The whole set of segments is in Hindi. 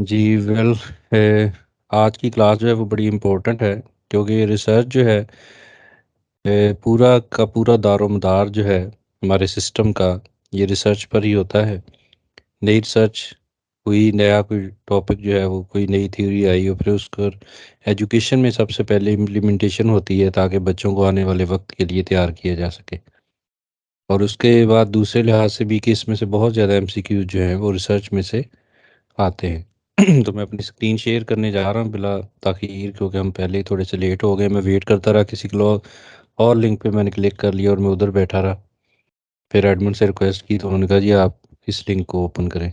जी वेल आज की क्लास जो है वो बड़ी इम्पोर्टेंट है क्योंकि रिसर्च जो है पूरा का पूरा दारोमदार जो है हमारे सिस्टम का ये रिसर्च पर ही होता है। नई रिसर्च हुई, नया कोई टॉपिक जो है वो कोई नई थ्योरी आई और फिर उसको एजुकेशन में सबसे पहले इम्प्लीमेंटेशन होती है ताकि बच्चों को आने वाले वक्त के लिए तैयार किया जा सके। और उसके बाद दूसरे लिहाज से भी कि इसमें से बहुत ज़्यादा एमसीक्यू जो हैं वो रिसर्च में से आते हैं। तो मैं अपनी स्क्रीन शेयर करने जा रहा हूँ बिला ताखीर, क्योंकि हम पहले ही थोड़े से लेट हो गए। मैं वेट करता रहा किसी को और लिंक पे मैंने क्लिक कर लिया और मैं उधर बैठा रहा। फिर एडमिन से रिक्वेस्ट की तो उन्होंने कहा जी आप इस लिंक को ओपन करें।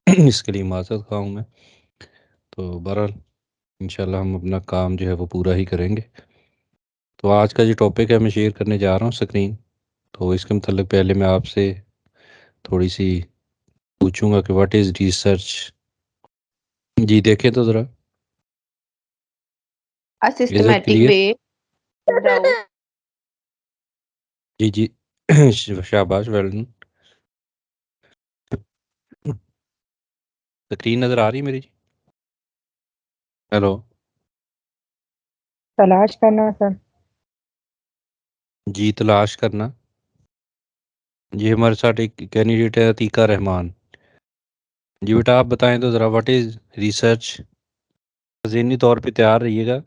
इसके लिए माजरत खा हूँ मैं। तो बहरहाल इंशाल्लाह हम अपना काम जो है वो पूरा ही करेंगे। तो आज का जो टॉपिक है मैं शेयर करने जा रहा हूँ स्क्रीन। तो इसके मतलब पहले मैं आपसे थोड़ी सी पूछूंगा कि व्हाट इज़ रिसर्च। जी देखें तो ज़रा, A is it systematic clear? way to doubt. जी जी। शाबाश, वेल डन। स्क्रीन नज़र आ रही है मेरी जी? हेलो तलाश करना सर। जी, तलाश करना। जी हमारे साथ एक कैंडिडेट है अतीका रहमान। जी बेटा आप बताएं तो ज़रा व्हाट इज़ रिसर्च। ज़हनी तौर पे तैयार रहिएगा।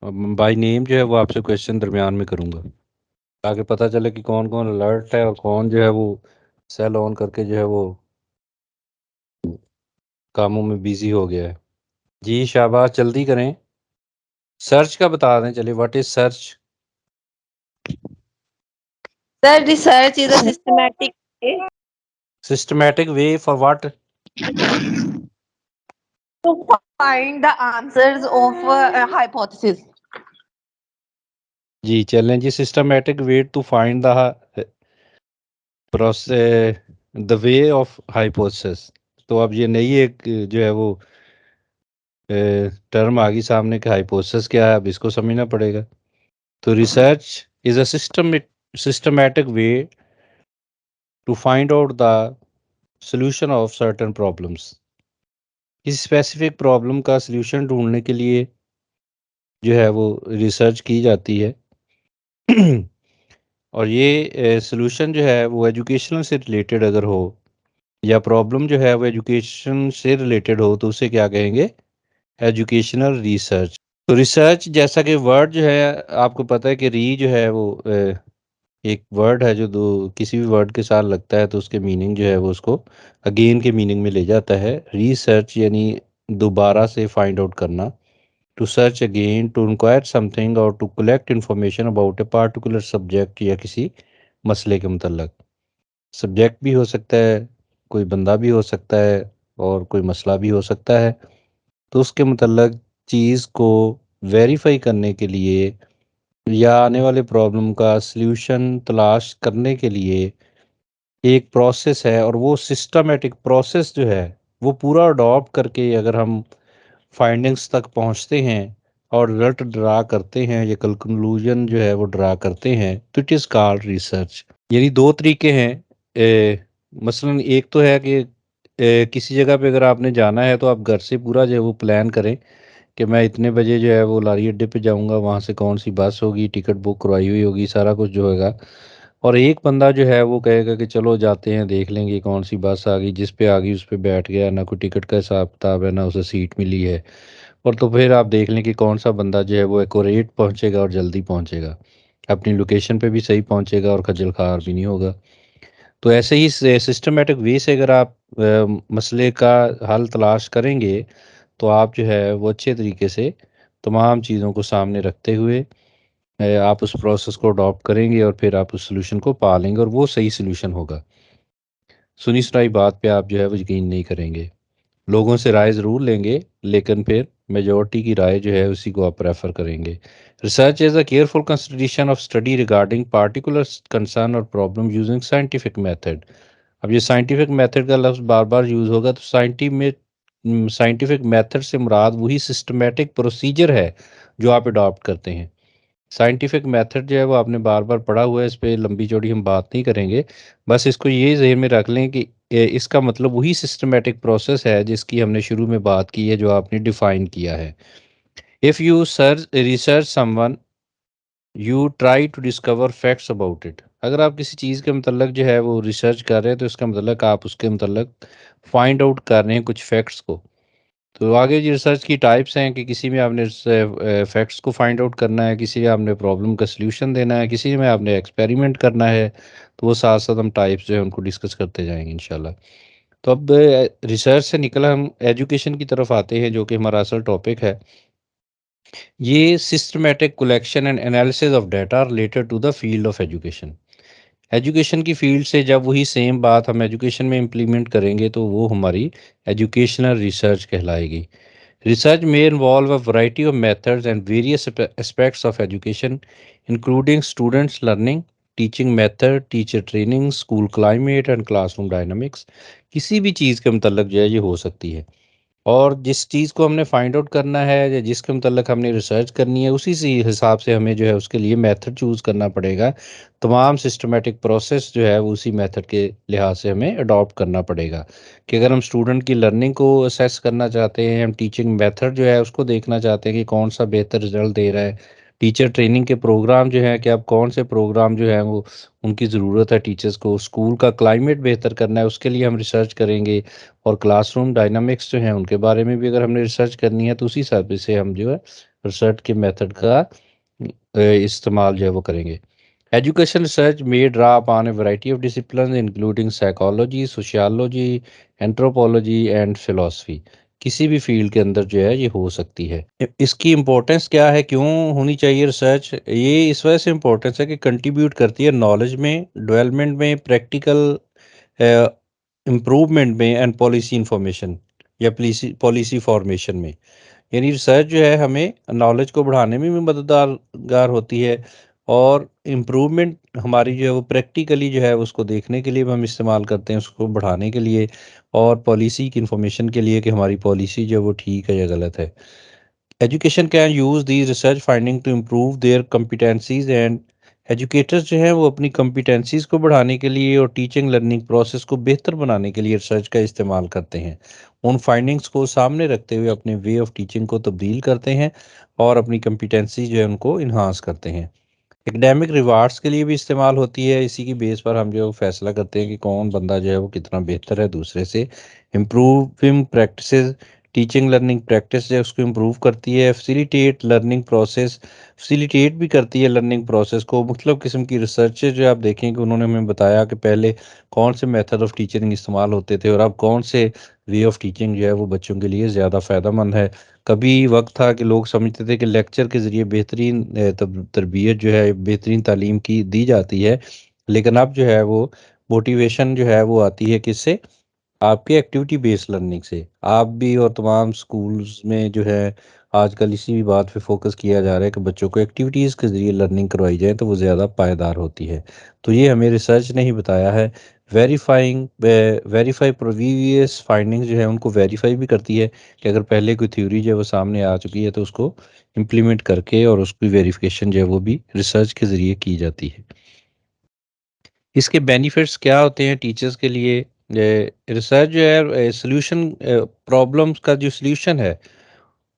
बाय नेम जो है वो आपसे क्वेश्चन दरमियान में करूँगा ताकि पता चले कि कौन कौन अलर्ट है और कौन जो है वो सेल ऑन करके जो है वो कामों में बिजी हो गया है। जी शाबाश, जल्दी करें। सर्च का बता दें, चलिए what is search. Sir, research is a systematic way systematic way for what? to find the answers of a hypothesis. जी चलें जी, systematic way to find the process the way of hypothesis. तो अब ये नई एक जो है वो टर्म आ गई सामने कि हाइपोथेसिस क्या है, अब इसको समझना पड़ेगा। तो research is a systematic way to find out the solution of certain problems. किसी स्पेसिफिक प्रॉब्लम का सॉल्यूशन ढूंढने के लिए जो है वो रिसर्च की जाती है। और ये सॉल्यूशन जो है वो एजुकेशनल से रिलेटेड अगर हो या प्रॉब्लम जो है वो एजुकेशन से रिलेटेड हो तो उसे क्या कहेंगे? Educational research. तो रिसर्च जैसा कि वर्ड जो है आपको पता है कि री जो है वो एक वर्ड है जो दो किसी भी वर्ड के साथ लगता है तो उसके मीनिंग जो है वो उसको अगेन के मीनिंग में ले जाता है। रिसर्च यानी दोबारा से फाइंड आउट करना। To search again, to inquire something और to collect information about a particular subject या किसी मसले के मतलब। सब्जेक्ट भी हो सकता है, कोई बंदा भी हो सकता है और कोई मसला भी हो सकता है। तो उसके मतलब चीज़ को वेरीफाई करने के लिए या आने वाले प्रॉब्लम का सल्यूशन तलाश करने के लिए एक प्रोसेस है, और वो सिस्टमेटिक प्रोसेस जो है वो पूरा अडॉप्ट करके अगर हम फाइंडिंग्स तक पहुंचते हैं और रिजल्ट ड्रा करते हैं या कंक्लूजन जो है वो ड्रा करते हैं तो इट इज़ कॉल्ड रिसर्च। यानी दो तरीके हैं। मसलन एक तो है कि किसी जगह पे अगर आपने जाना है तो आप घर से पूरा जो है वो प्लान करें कि मैं इतने बजे जो है वो लारी अड्डे पे जाऊंगा, वहाँ से कौन सी बस होगी, टिकट बुक करवाई हुई होगी, सारा कुछ जो होगा। और एक बंदा जो है वो कहेगा कि चलो जाते हैं देख लेंगे कौन सी बस आ गई, जिस पे आ गई उस पे बैठ गया, ना कोई टिकट का हिसाब किताब है ना उसे सीट मिली है। और तो फिर आप देख लें कि कौन सा बंदा जो है वो एक्यूरेट पहुंचेगा और जल्दी पहुंचेगा, अपनी लोकेशन पे भी सही पहुंचेगा और खज्जल ख्वार भी नहीं होगा। तो ऐसे ही सिस्टमेटिक वे से अगर आप मसले का हल तलाश करेंगे तो आप जो है वो अच्छे तरीके से तमाम चीज़ों को सामने रखते हुए आप उस प्रोसेस को अडॉप्ट करेंगे और फिर आप उस सोल्यूशन को पा लेंगे और वो सही सोल्यूशन होगा। सुनी सुनाई बात पे आप जो है वो यकीन नहीं करेंगे, लोगों से राय ज़रूर लेंगे लेकिन फिर मेजॉरिटी की राय जो है उसी को आप प्रेफर करेंगे। Research is a careful consideration of study regarding particular concern और प्रॉब्लम यूजिंग साइंटिफिक मेथड। अब ये साइंटिफिक मेथड का लफ्ज़ बार बार यूज़ होगा तो साइंटिफिक मेथड से मुराद वही सिस्टमेटिक प्रोसीजर है जो आप अडॉप्ट करते हैं। साइंटिफिक मेथड जो है वो आपने बार बार पढ़ा हुआ है, इस पे लंबी चौड़ी हम बात नहीं करेंगे। बस इसको ये ज़हन में रख लें कि इसका मतलब वही सिस्टमेटिक प्रोसेस है जिसकी हमने शुरू में बात की है, जो आपने डिफाइन किया है। If you search research someone, you try to discover facts about it. अगर आप किसी चीज़ के मतलब जो है वो रिसर्च कर रहे हैं, तो इसका मतलब आप उसके मतलब फाइंड आउट कर रहे हैं कुछ फैक्ट्स को। तो आगे जी रिसर्च की टाइप्स हैं कि किसी में आपने फैक्ट्स को फाइंड आउट करना है, किसी में आपने प्रॉब्लम का सल्यूशन देना है, किसी में आपने एक्सपेरिमेंट करना है। तो वो साथ साथ हम टाइप्स जो है उनको डिस्कस करते जाएंगे इंशाल्लाह। तो अब रिसर्च से निकल हम एजुकेशन की तरफ आते हैं, जो कि हमारा असल टॉपिक है। ये systematic collection and analysis of data related to the field of education. Education की फील्ड से जब वही सेम बात हम एजुकेशन में इम्प्लीमेंट करेंगे, तो वो हमारी एजुकेशनल रिसर्च कहलाएगी। Research may involve a variety of methods and various aspects of education, including students' learning, teaching method, teacher training, school climate and classroom dynamics। किसी भी चीज़ के मतलब जो है ये हो सकती है, और जिस चीज़ को हमने फाइंड आउट करना है या जिसके मतलब हमने रिसर्च करनी है, उसी से हिसाब से हमें जो है उसके लिए मेथड चूज़ करना पड़ेगा। तमाम सिस्टमेटिक प्रोसेस जो है वो उसी मेथड के लिहाज से हमें अडॉप्ट करना पड़ेगा। कि अगर हम स्टूडेंट की लर्निंग को असेस करना चाहते हैं, हम टीचिंग मेथड जो है उसको देखना चाहते हैं कि कौन सा बेहतर रिजल्ट दे रहा है, टीचर ट्रेनिंग के प्रोग्राम जो है कि अब कौन से प्रोग्राम जो है वो उनकी ज़रूरत है टीचर्स को, स्कूल का क्लाइमेट बेहतर करना है उसके लिए हम रिसर्च करेंगे, और क्लासरूम डायनामिक्स जो हैं उनके बारे में भी अगर हमने रिसर्च करनी है, तो उसी हिसाब से हम जो है रिसर्च के मेथड का इस्तेमाल जो है वो करेंगे। Education research may draw upon a variety of disciplines including psychology, sociology, anthropology and philosophy। किसी भी फील्ड के अंदर जो है ये हो सकती है। इसकी इम्पोर्टेंस क्या है, क्यों होनी चाहिए रिसर्च? ये इस वजह से इम्पोर्टेंस है कि कंट्रीब्यूट करती है नॉलेज में, डेवलपमेंट में, प्रैक्टिकल इम्प्रूवमेंट में एंड पॉलिसी इंफॉर्मेशन या पॉलिसी फॉर्मेशन में। यानी रिसर्च जो है हमें नॉलेज को बढ़ाने में भी मददगार होती है, और इम्प्रूवमेंट हमारी जो है वो प्रैक्टिकली जो है उसको देखने के लिए भी हम इस्तेमाल करते हैं, उसको बढ़ाने के लिए, और पॉलिसी की इंफॉर्मेशन के लिए कि हमारी पॉलिसी जो है वो ठीक है या गलत है। Education can use the research finding to improve their competencies, and educators जो हैं वो अपनी competencies को बढ़ाने के लिए और टीचिंग लर्निंग प्रोसेस को बेहतर बनाने के लिए रिसर्च का इस्तेमाल करते हैं। उन फाइंडिंग्स को सामने रखते हुए अपने वे ऑफ टीचिंग को तब्दील करते हैं, और अपनी competencies जो है उनको इन्हांस करते हैं। एकेडमिक रिवार्ड्स के लिए भी इस्तेमाल होती है, इसी की बेस पर हम जो फैसला करते हैं कि कौन बंदा जो है वो कितना बेहतर है दूसरे से। Improving practices, teaching learning practice जो है उसको इम्प्रूव करती है। फैसिलिटेट लर्निंग प्रोसेस, फैसिलिटेट भी करती है लर्निंग प्रोसेस को। मुख्तलिफ किस्म की रिसर्चेज जो आप देखें कि उन्होंने हमें बताया कि पहले कौन से मेथड ऑफ टीचिंग इस्तेमाल होते थे, और अब कौन से वे ऑफ टीचिंग जो है वो बच्चों के लिए ज़्यादा फ़ायदेमंद है। कभी वक्त था कि लोग समझते थे कि लेक्चर के ज़रिए बेहतरीन तरबियत जो है, बेहतरीन तालीम की दी जाती है, लेकिन अब जो है वो मोटिवेशन जो है वो आती है किससे? आपके एक्टिविटी बेस्ड लर्निंग से। आप भी और तमाम स्कूल्स में जो है आजकल इसी भी बात पे फोकस किया जा रहा है कि बच्चों को एक्टिविटीज़ के ज़रिए लर्निंग करवाई जाए, तो वो ज़्यादा पायदार होती है। तो ये हमें रिसर्च ने ही बताया है। वेरीफाई प्रीवियस फाइंडिंग्स जो है उनको वेरीफाई भी करती है, कि अगर पहले कोई थ्योरी जो है वो सामने आ चुकी है, तो उसको इम्प्लीमेंट करके और उसकी वेरिफिकेशन जो है वो भी रिसर्च के ज़रिए की जाती है। इसके बेनिफिट्स क्या होते हैं टीचर्स के लिए? रिसर्च जो है सॉल्यूशन, प्रॉब्लम्स का जो सॉल्यूशन है,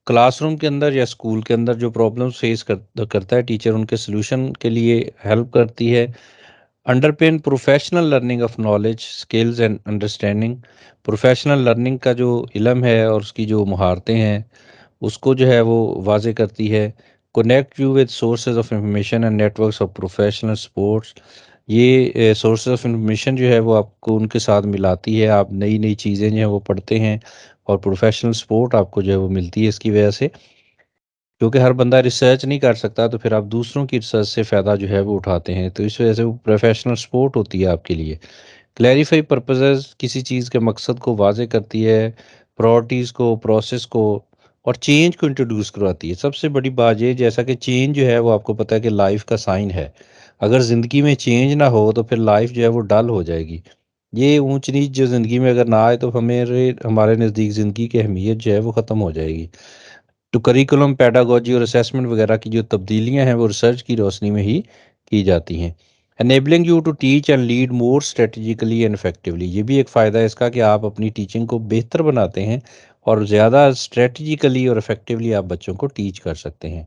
क्लासरूम के अंदर या स्कूल के अंदर जो प्रॉब्लम्स फेस करता है टीचर, उनके सॉल्यूशन के लिए हेल्प करती है। अंडरपिन professional learning of knowledge, skills and understanding. Professional learning का जो इल्म है और उसकी जो महारतें हैं, उसको जो है वो वाज़े करती है। Connect you with sources of information and networks of professional sports. ये सोर्सेज ऑफ इंफॉर्मेशन जो है वो आपको उनके साथ मिलाती है, आप नई नई चीज़ें जो हैं वो पढ़ते हैं, और प्रोफेशनल सपोर्ट आपको जो है वो मिलती है इसकी वजह से। क्योंकि हर बंदा रिसर्च नहीं कर सकता, तो फिर आप दूसरों की रिसर्च से फ़ायदा जो है वो उठाते हैं, तो इस वजह से वो प्रोफेशनल सपोर्ट होती है आपके लिए। क्लैरिफाई पर्पसेस, किसी चीज़ के मकसद को वाज़े करती है, प्रायोरिटीज़ को, प्रोसेस को, और चेंज को इंट्रोड्यूस करवाती है। सबसे बड़ी बात ये, जैसा कि चेंज जो है वो आपको पता है कि लाइफ का साइन है। अगर ज़िंदगी में चेंज ना हो, तो फिर लाइफ जो है वो डल हो जाएगी। ये ऊंच नीच जो ज़िंदगी में अगर ना आए, तो हमारे हमारे नज़दीक ज़िंदगी की अहमियत जो है वो ख़त्म हो जाएगी। तो करिकुलम, पेडागोजी और असेसमेंट वगैरह की जो तब्दीलियां हैं वो रिसर्च की रोशनी में ही की जाती हैं। Enabling you to teach and lead more strategically and effectively, ये भी एक फ़ायदा है इसका कि आप अपनी टीचिंग को बेहतर बनाते हैं और ज़्यादा स्ट्रेटजिकली और इफेक्टिवली आप बच्चों को टीच कर सकते हैं।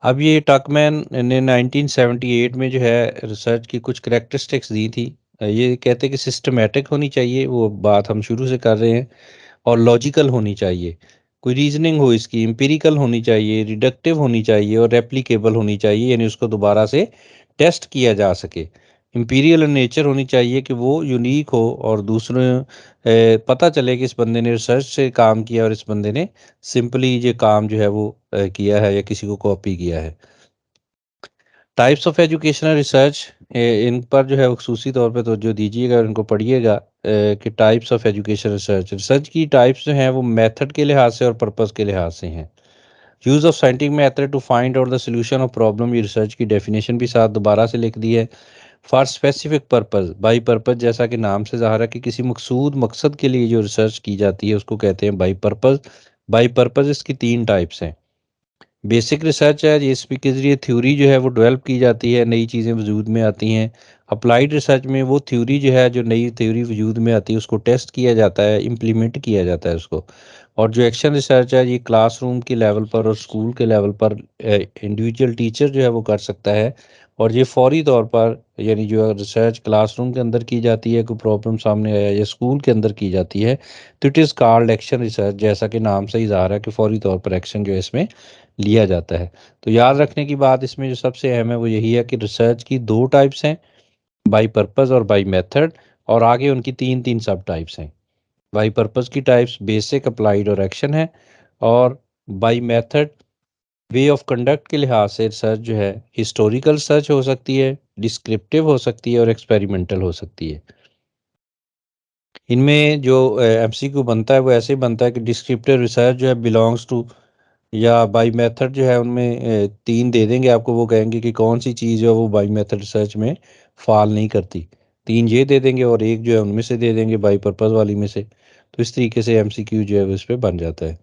अब ये टकमैन ने 1978 में जो है रिसर्च की कुछ करैक्टरिस्टिक्स दी थी। ये कहते हैं कि सिस्टमैटिक होनी चाहिए, वो बात हम शुरू से कर रहे हैं, और लॉजिकल होनी चाहिए, कोई रीजनिंग हो इसकी, एम्पिरिकल होनी चाहिए, रिडक्टिव होनी चाहिए और रेप्लिकेबल होनी चाहिए, यानी उसको दोबारा से टेस्ट किया जा सके। इम्पीरियल इन नेचर होनी चाहिए कि वो यूनिक हो और दूसरे पता चले कि इस बंदे ने रिसर्च से काम किया और इस बंदे ने सिंपली ये काम जो है वो किया है या किसी को कॉपी किया है। टाइप्स ऑफ एजुकेशनल रिसर्च, इन पर जो है वो खसूसी तौर पे तवज्जो दीजिएगा और इनको पढ़िएगा कि types of education research, research की टाइप्स जो हैं वो मेथड के लिहाज से और पर्पस के लिहाज से हैं। Use of scientific method to find out the solution of problem, ये रिसर्च की डेफिनेशन भी साथ दोबारा से लिख दी है। For specific purpose, by purpose, जैसा कि नाम से ज़ाहिर है कि किसी मकसूद मकसद के लिए जो रिसर्च की जाती है उसको कहते हैं बाई पर्पस। बाई पर्पस इसकी तीन टाइप्स हैं। बेसिक रिसर्च है जिसमें के ज़रिए थ्योरी जो है वो डेवलप की जाती है, नई चीज़ें वजूद में आती हैं। अप्लाइड रिसर्च में वो थ्योरी जो है, जो नई थ्योरी वजूद में आती है उसको टेस्ट किया जाता है, इम्प्लीमेंट किया जाता है उसको। और जो एक्शन रिसर्च है ये क्लासरूम के लेवल पर और स्कूल के लेवल पर इंडिविजुअल टीचर जो है वो कर सकता है। और ये फौरी तौर पर, यानी जो रिसर्च क्लासरूम के अंदर की जाती है, कोई प्रॉब्लम सामने आया या स्कूल के अंदर की जाती है, तो it is called action research, जैसा कि नाम से ही ज़ाहिर है कि फौरी तौर पर एक्शन जो है इसमें लिया जाता है। तो याद रखने की बात इसमें जो सबसे अहम है वो यही है कि रिसर्च की दो टाइप्स हैं, बाई पर्पस और बाई मेथड, और आगे उनकी तीन तीन सब टाइप्स हैं। बाई पर्पस की टाइप्स बेसिक, अप्लाइड और एक्शन है, और by method way of conduct के लिहाज से रिसर्च जो है हिस्टोरिकल रिसर्च हो सकती है, डिस्क्रिप्टिव हो सकती है और एक्सपेरिमेंटल हो सकती है। इनमें जो एमसीक्यू बनता है वो ऐसे ही बनता है कि डिस्क्रिप्टिव रिसर्च जो है बिलोंग्स टू, या बाई मेथड जो है उनमें तीन दे देंगे आपको, वो कहेंगे कि कौन सी चीज़ है वो बाई मेथड रिसर्च में फॉल नहीं करती। तीन ये दे देंगे और एक जो है उनमें से दे देंगे बाई पर्पस वाली में से। तो इस तरीके से एमसीक्यू जो है वो इस पे बन जाता है।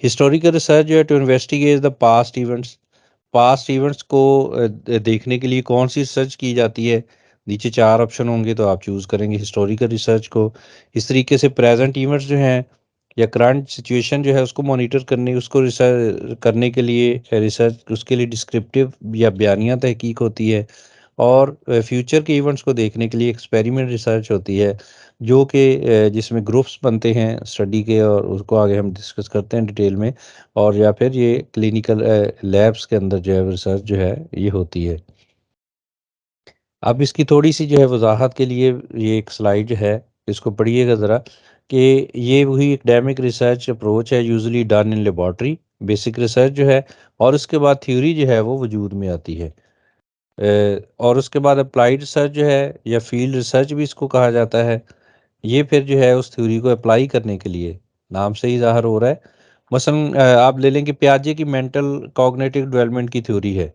हिस्टोरिकल रिसर्च जो है to investigate the past events, past events को देखने के लिए कौन सी रिसर्च की जाती है। नीचे चार ऑप्शन होंगे तो आप चूज़ करेंगे हिस्टोरिकल रिसर्च को। इस तरीके से प्रेजेंट इवेंट्स जो हैं या करंट सिचुएशन जो है उसको मॉनिटर करने, उसको रिसर्च करने के लिए रिसर्च, उसके लिए डिस्क्रिप्टिव या बयानिया तहकीक होती है। और फ्यूचर के इवेंट्स को देखने के लिए एक्सपेरिमेंट रिसर्च होती है, जो कि जिसमें ग्रुप्स बनते हैं स्टडी के, और उसको आगे हम डिस्कस करते हैं डिटेल में। और या फिर ये क्लिनिकल लैब्स के अंदर जो है रिसर्च जो है ये होती है। अब इसकी थोड़ी सी जो है वजाहत के लिए ये एक स्लाइड जो है इसको पढ़िएगा ज़रा, कि ये वही एकेडमिक रिसर्च अप्रोच है usually done in laboratory, basic research जो है, और उसके बाद थ्योरी जो है वो वजूद में आती है। और उसके बाद अप्लाइड रिसर्च जो है या फील्ड रिसर्च भी इसको कहा जाता है। ये फिर जो है उस थ्योरी को अप्लाई करने के लिए, नाम से ही ज़ाहिर हो रहा है। मसलन आप ले लें कि पियाजे की मेंटल कॉग्निटिव डेवलपमेंट की थ्योरी है।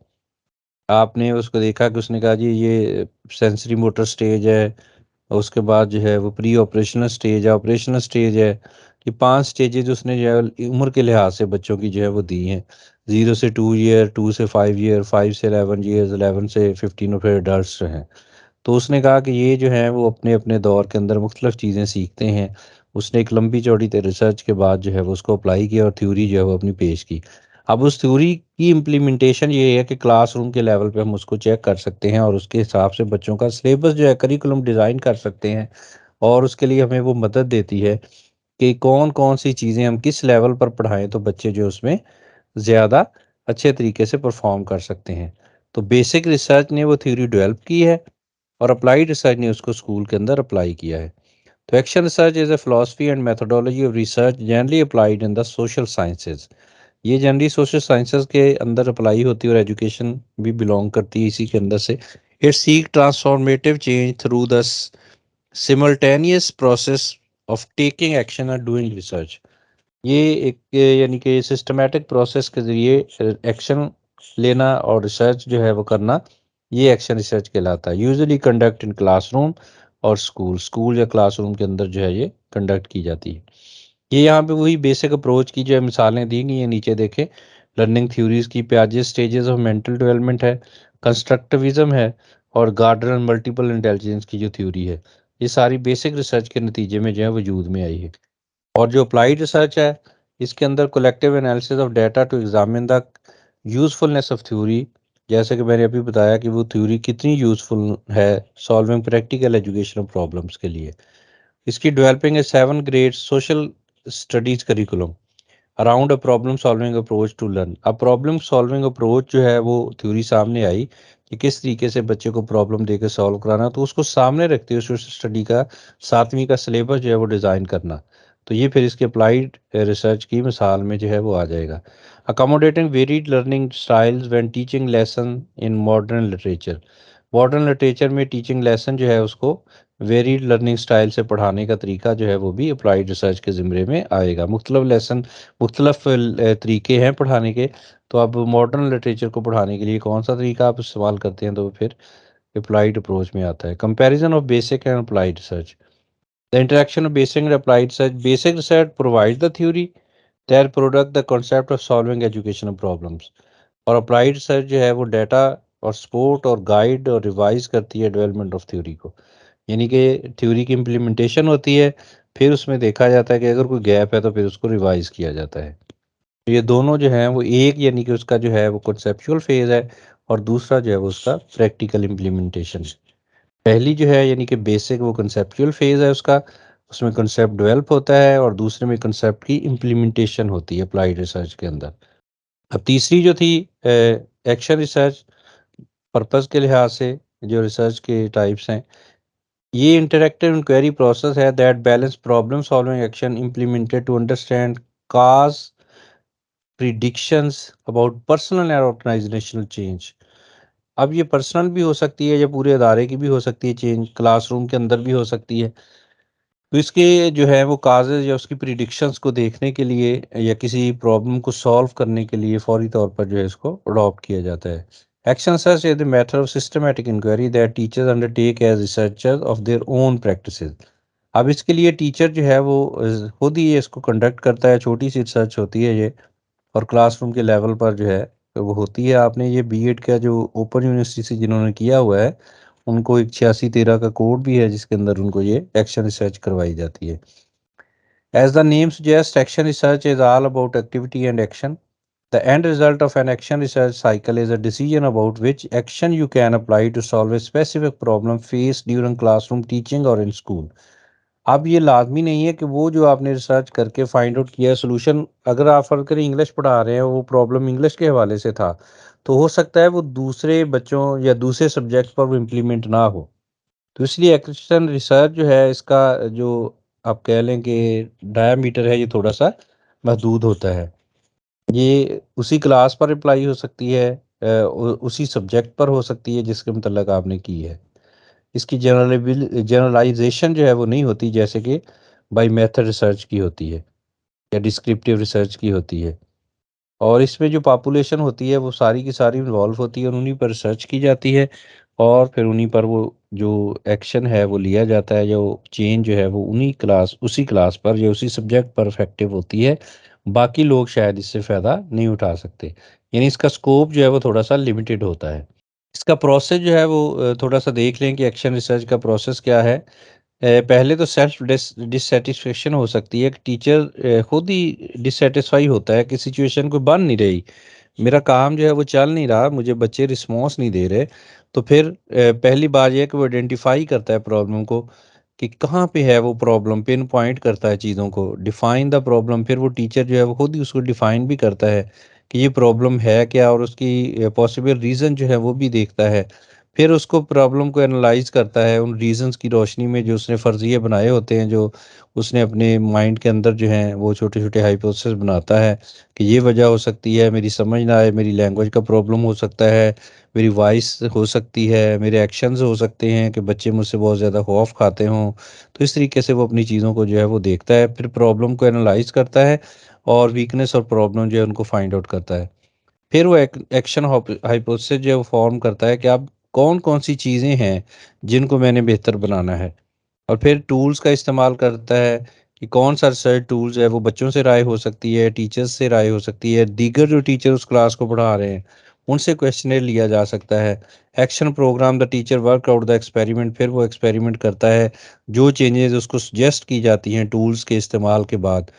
आपने उसको देखा कि उसने कहा जी ये सेंसरी मोटर स्टेज है, उसके बाद जो है वो प्री ऑपरेशनल स्टेज है, ऑपरेशनल स्टेज है। ये 5 स्टेजेज़ उसने जो है उम्र के लिहाज से बच्चों की जो है वो दी हैं। 0 से 2 ईयर, 2 से 5 ईयर, 5 से 11 ईयर्स, 11 से 15 और फिर एडल्ट्स जो हैं। तो उसने कहा कि ये जो है वो अपने-अपने दौर के अंदर मुख्तलिफ चीज़ें सीखते हैं। उसने एक लंबी चौड़ी रिसर्च के बाद जो है वो उसको अप्लाई किया और थ्योरी जो है वो अपनी पेश की। अब उस थ्योरी की इम्प्लीमेंटेशन ये है कि क्लासरूम के लेवल पे हम उसको चेक कर सकते हैं और उसके हिसाब से बच्चों का सिलेबस जो है करिकुलम डिज़ाइन कर सकते हैं। और उसके लिए हमें वो मदद देती है कि कौन-कौन सी चीज़ें हम किस लेवल पर पढ़ाएँ तो बच्चे जो उसमें ज़्यादा अच्छे तरीके से परफ़ॉर्म कर सकते हैं। तो बेसिक रिसर्च ने वो थ्योरी डेवलप की है और अप्लाइड रिसर्च ने उसको स्कूल के अंदर अप्लाई किया है। तो action research is a philosophy and methodology of research generally applied in the social sciences. ये जनरली सोशल साइंसेज़ के अंदर अप्लाई होती है और एजुकेशन भी बिलॉन्ग करती है इसी के अंदर से। It seek transformative change through the simultaneous process of taking action और डूइंग रिसर्च। ये एक यानी कि सिस्टमैटिक प्रोसेस के ज़रिए एक्शन लेना और रिसर्च जो है वो करना, ये एक्शन रिसर्च कहलाता है। यूजुअली कंडक्ट इन क्लासरूम और स्कूल, स्कूल या क्लासरूम के अंदर जो है ये कंडक्ट की जाती है। ये यहाँ पे वही बेसिक अप्रोच की जो है मिसालें दी गई हैं, नीचे देखें। लर्निंग थ्योरीज की प्याजे स्टेजेस ऑफ मेंटल डेवलपमेंट है, कंस्ट्रक्टिविज्म है, और गार्डनर मल्टीपल इंटेलिजेंस की जो थ्योरी है, ये सारी बेसिक रिसर्च के नतीजे में जो है वजूद में आई है। और जो अप्लाइड रिसर्च है, इसके अंदर collective analysis of data to examine the usefulness of theory, जैसे कि मैंने अभी बताया कि वो थ्योरी कितनी यूजफुल है सॉल्विंग प्रैक्टिकल एजुकेशनल प्रॉब्लम्स के लिए। इसकी developing a 7 grade social studies curriculum around a problem solving approach to learn. अब प्रॉब्लम सॉल्विंग अप्रोच जो है वो थ्योरी सामने आई कि किस तरीके से बच्चे को प्रॉब्लम देकर सॉल्व कराना, तो उसको सामने रखते हुए सोशल स्टडी का 7वीं का सिलेबस जो है वो डिज़ाइन करना। तो ये फिर इसके अप्लाइड रिसर्च की मिसाल में जो है वो आ जाएगा। Accommodating varied learning styles when teaching lesson in modern literature. Modern literature में टीचिंग लेसन जो है उसको वेरीड लर्निंग स्टाइल से पढ़ाने का तरीका जो है वो भी अप्लाइड रिसर्च के ज़िम्मे में आएगा। मुख्तलिफ लेसन, मुख्तलिफ तरीके हैं पढ़ाने के, तो अब मॉडर्न लिटरेचर को पढ़ाने के लिए कौन सा तरीका आप इस्तेमाल करते हैं, तो वो फिर अप्लाइड अप्रोच में आता है। Comparison of basic and applied research. The interaction of basic and applied research. Basic research provide the theory, their product the concept of solving educational problems. और अप्लाइड रिसर्च जो है वो डाटा और सपोर्ट और गाइड और रिवाइज करती है डेवलपमेंट ऑफ थ्योरी को। यानी कि थ्योरी की इम्प्लीमेंटेशन होती है, फिर उसमें देखा जाता है कि अगर कोई गैप है तो फिर उसको रिवाइज किया जाता है। तो ये दोनों जो हैं वो एक, यानी कि उसका जो है वो कॉन्सेप्चुअल फेज है, और दूसरा जो है वो उसका प्रैक्टिकल इम्प्लीमेंटेशन। पहली जो है यानी कि बेसिक, वो कॉन्सेप्चुअल फेज है उसका, उसमें कॉन्सेप्ट डेवलप होता है, और दूसरे में कॉन्सेप्ट की इम्प्लीमेंटेशन होती है अप्लाइड रिसर्च के अंदर। अब तीसरी जो थी एक्शन रिसर्च, पर्पस के लिहाज से जो रिसर्च के टाइप्स हैं, ये इंटरैक्टिव इंक्वायरी प्रोसेस है that balance problem solving action implemented to understand cause predictions about personal और ऑर्गेनाइजेशनल चेंज। अब ये पर्सनल भी हो सकती है या पूरे अदारे की भी हो सकती है चेंज, क्लासरूम के अंदर भी हो सकती है। तो इसके जो है वो काजेज या उसकी प्रिडिक्शंस को देखने के लिए या किसी प्रॉब्लम को सॉल्व करने के लिए फौरी तौर पर जो है इसको अडॉप्ट किया जाता है। Action search is the method of systematic inquiry that teachers undertake as researchers of their own practices. अब इसके लिए टीचर जो है वो खुद ही ये इसको कंडक्ट करता है, छोटी सी रिसर्च होती है ये, और क्लासरूम के लेवल पर जो है वो होती है। आपने ये बीएड का जो ओपन यूनिवर्सिटी से जिन्होंने किया हुआ है, उनको एक 8613 का कोड भी है जिसके अंदर उनको ये एक्शन रिसर्च करवाई जाती है। As the name suggest, action research is all about activity and action. The end result of an action research cycle is a decision about which action you can apply to solve a specific problem faced during classroom teaching or in school. अब ये लाजमी नहीं है कि वो जो आपने रिसर्च करके फाइंड आउट किया सोल्यूशन, अगर आप फर्ज करें इंग्लिश पढ़ा रहे हैं, वो प्रॉब्लम इंग्लिश के हवाले से था, तो हो सकता है वो दूसरे बच्चों या दूसरे सब्जेक्ट पर वो इम्प्लीमेंट ना हो। तो इसलिए एक्शन रिसर्च जो है इसका जो आप कह लें कि डायामीटर है, ये थोड़ा सा महदूद होता है। ये उसी क्लास पर अप्लाई हो सकती है, उसी सब्जेक्ट पर हो सकती है जिसके मतलब आपने की है। इसकी जनरलाइजेशन जो है वो नहीं होती, जैसे कि बाई मेथड रिसर्च की होती है या डिस्क्रिप्टिव रिसर्च की होती है। और इसमें जो पॉपुलेशन होती है वो सारी की सारी इन्वॉल्व होती है और उन्हीं पर रिसर्च की जाती है, और फिर उन्हीं पर वो जो एक्शन है वो लिया जाता है, जो चेंज जो है वो उसी क्लास पर या उसी सब्जेक्ट पर इफेक्टिव होती है। बाकी लोग शायद इससे फ़ायदा नहीं उठा सकते, यानी इसका स्कोप जो है वो थोड़ा सा लिमिटेड होता है। इसका प्रोसेस जो है वो थोड़ा सा देख लें कि एक्शन रिसर्च का प्रोसेस क्या है। पहले तो सेल्फ डिससेटिस्फेक्शन हो सकती है कि टीचर खुद ही डिससेटिस्फाई होता है कि सिचुएशन कोई बन नहीं रही, मेरा काम जो है वो चल नहीं रहा, मुझे बच्चे रिस्पॉन्स नहीं दे रहे। तो फिर पहली बात यह है कि वो आइडेंटिफाई करता है प्रॉब्लम को कि कहाँ पे है वो प्रॉब्लम, पिन पॉइंट करता है चीज़ों को, डिफाइन द प्रॉब्लम। फिर वो टीचर जो है वो खुद ही उसको डिफाइन भी करता है कि ये प्रॉब्लम है क्या, और उसकी पॉसिबल रीज़न जो है वो भी देखता है। फिर उसको प्रॉब्लम को एनालाइज करता है उन रीजंस की रोशनी में जो उसने फर्जिए बनाए होते हैं, जो उसने अपने माइंड के अंदर जो हैं वो छोटे छोटे हाइपोथेसिस बनाता है कि ये वजह हो सकती है, मेरी समझ ना आए, मेरी लैंग्वेज का प्रॉब्लम हो सकता है, मेरी वॉइस हो सकती है, मेरे एक्शंस हो सकते हैं कि बच्चे मुझसे बहुत ज़्यादा खौफ खाते हों। तो इस तरीके से वो अपनी चीज़ों को जो है वो देखता है, फिर प्रॉब्लम को एनालाइज करता है, और वीकनेस और प्रॉब्लम जो है उनको फाइंड आउट करता है। फिर वो एक्शन हाइपोथेसिस जो है वो फॉर्म करता है कि अब कौन-कौन सी चीज़ें हैं जिनको मैंने बेहतर बनाना है, और फिर टूल्स का इस्तेमाल करता है कि कौन सा रिसर्च टूल्स है, वो बच्चों से राय हो सकती है, टीचर्स से राय हो सकती है, दीगर जो टीचर उस क्लास को पढ़ा रहे हैं उनसे क्वेश्चनर लिया जा सकता है। Action program, the teacher work out the experiment, फिर वो एक्सपेरिमेंट करता है, जो चेंजेस उसको सजेस्ट की जाती हैं टूल्स के इस्तेमाल के बाद,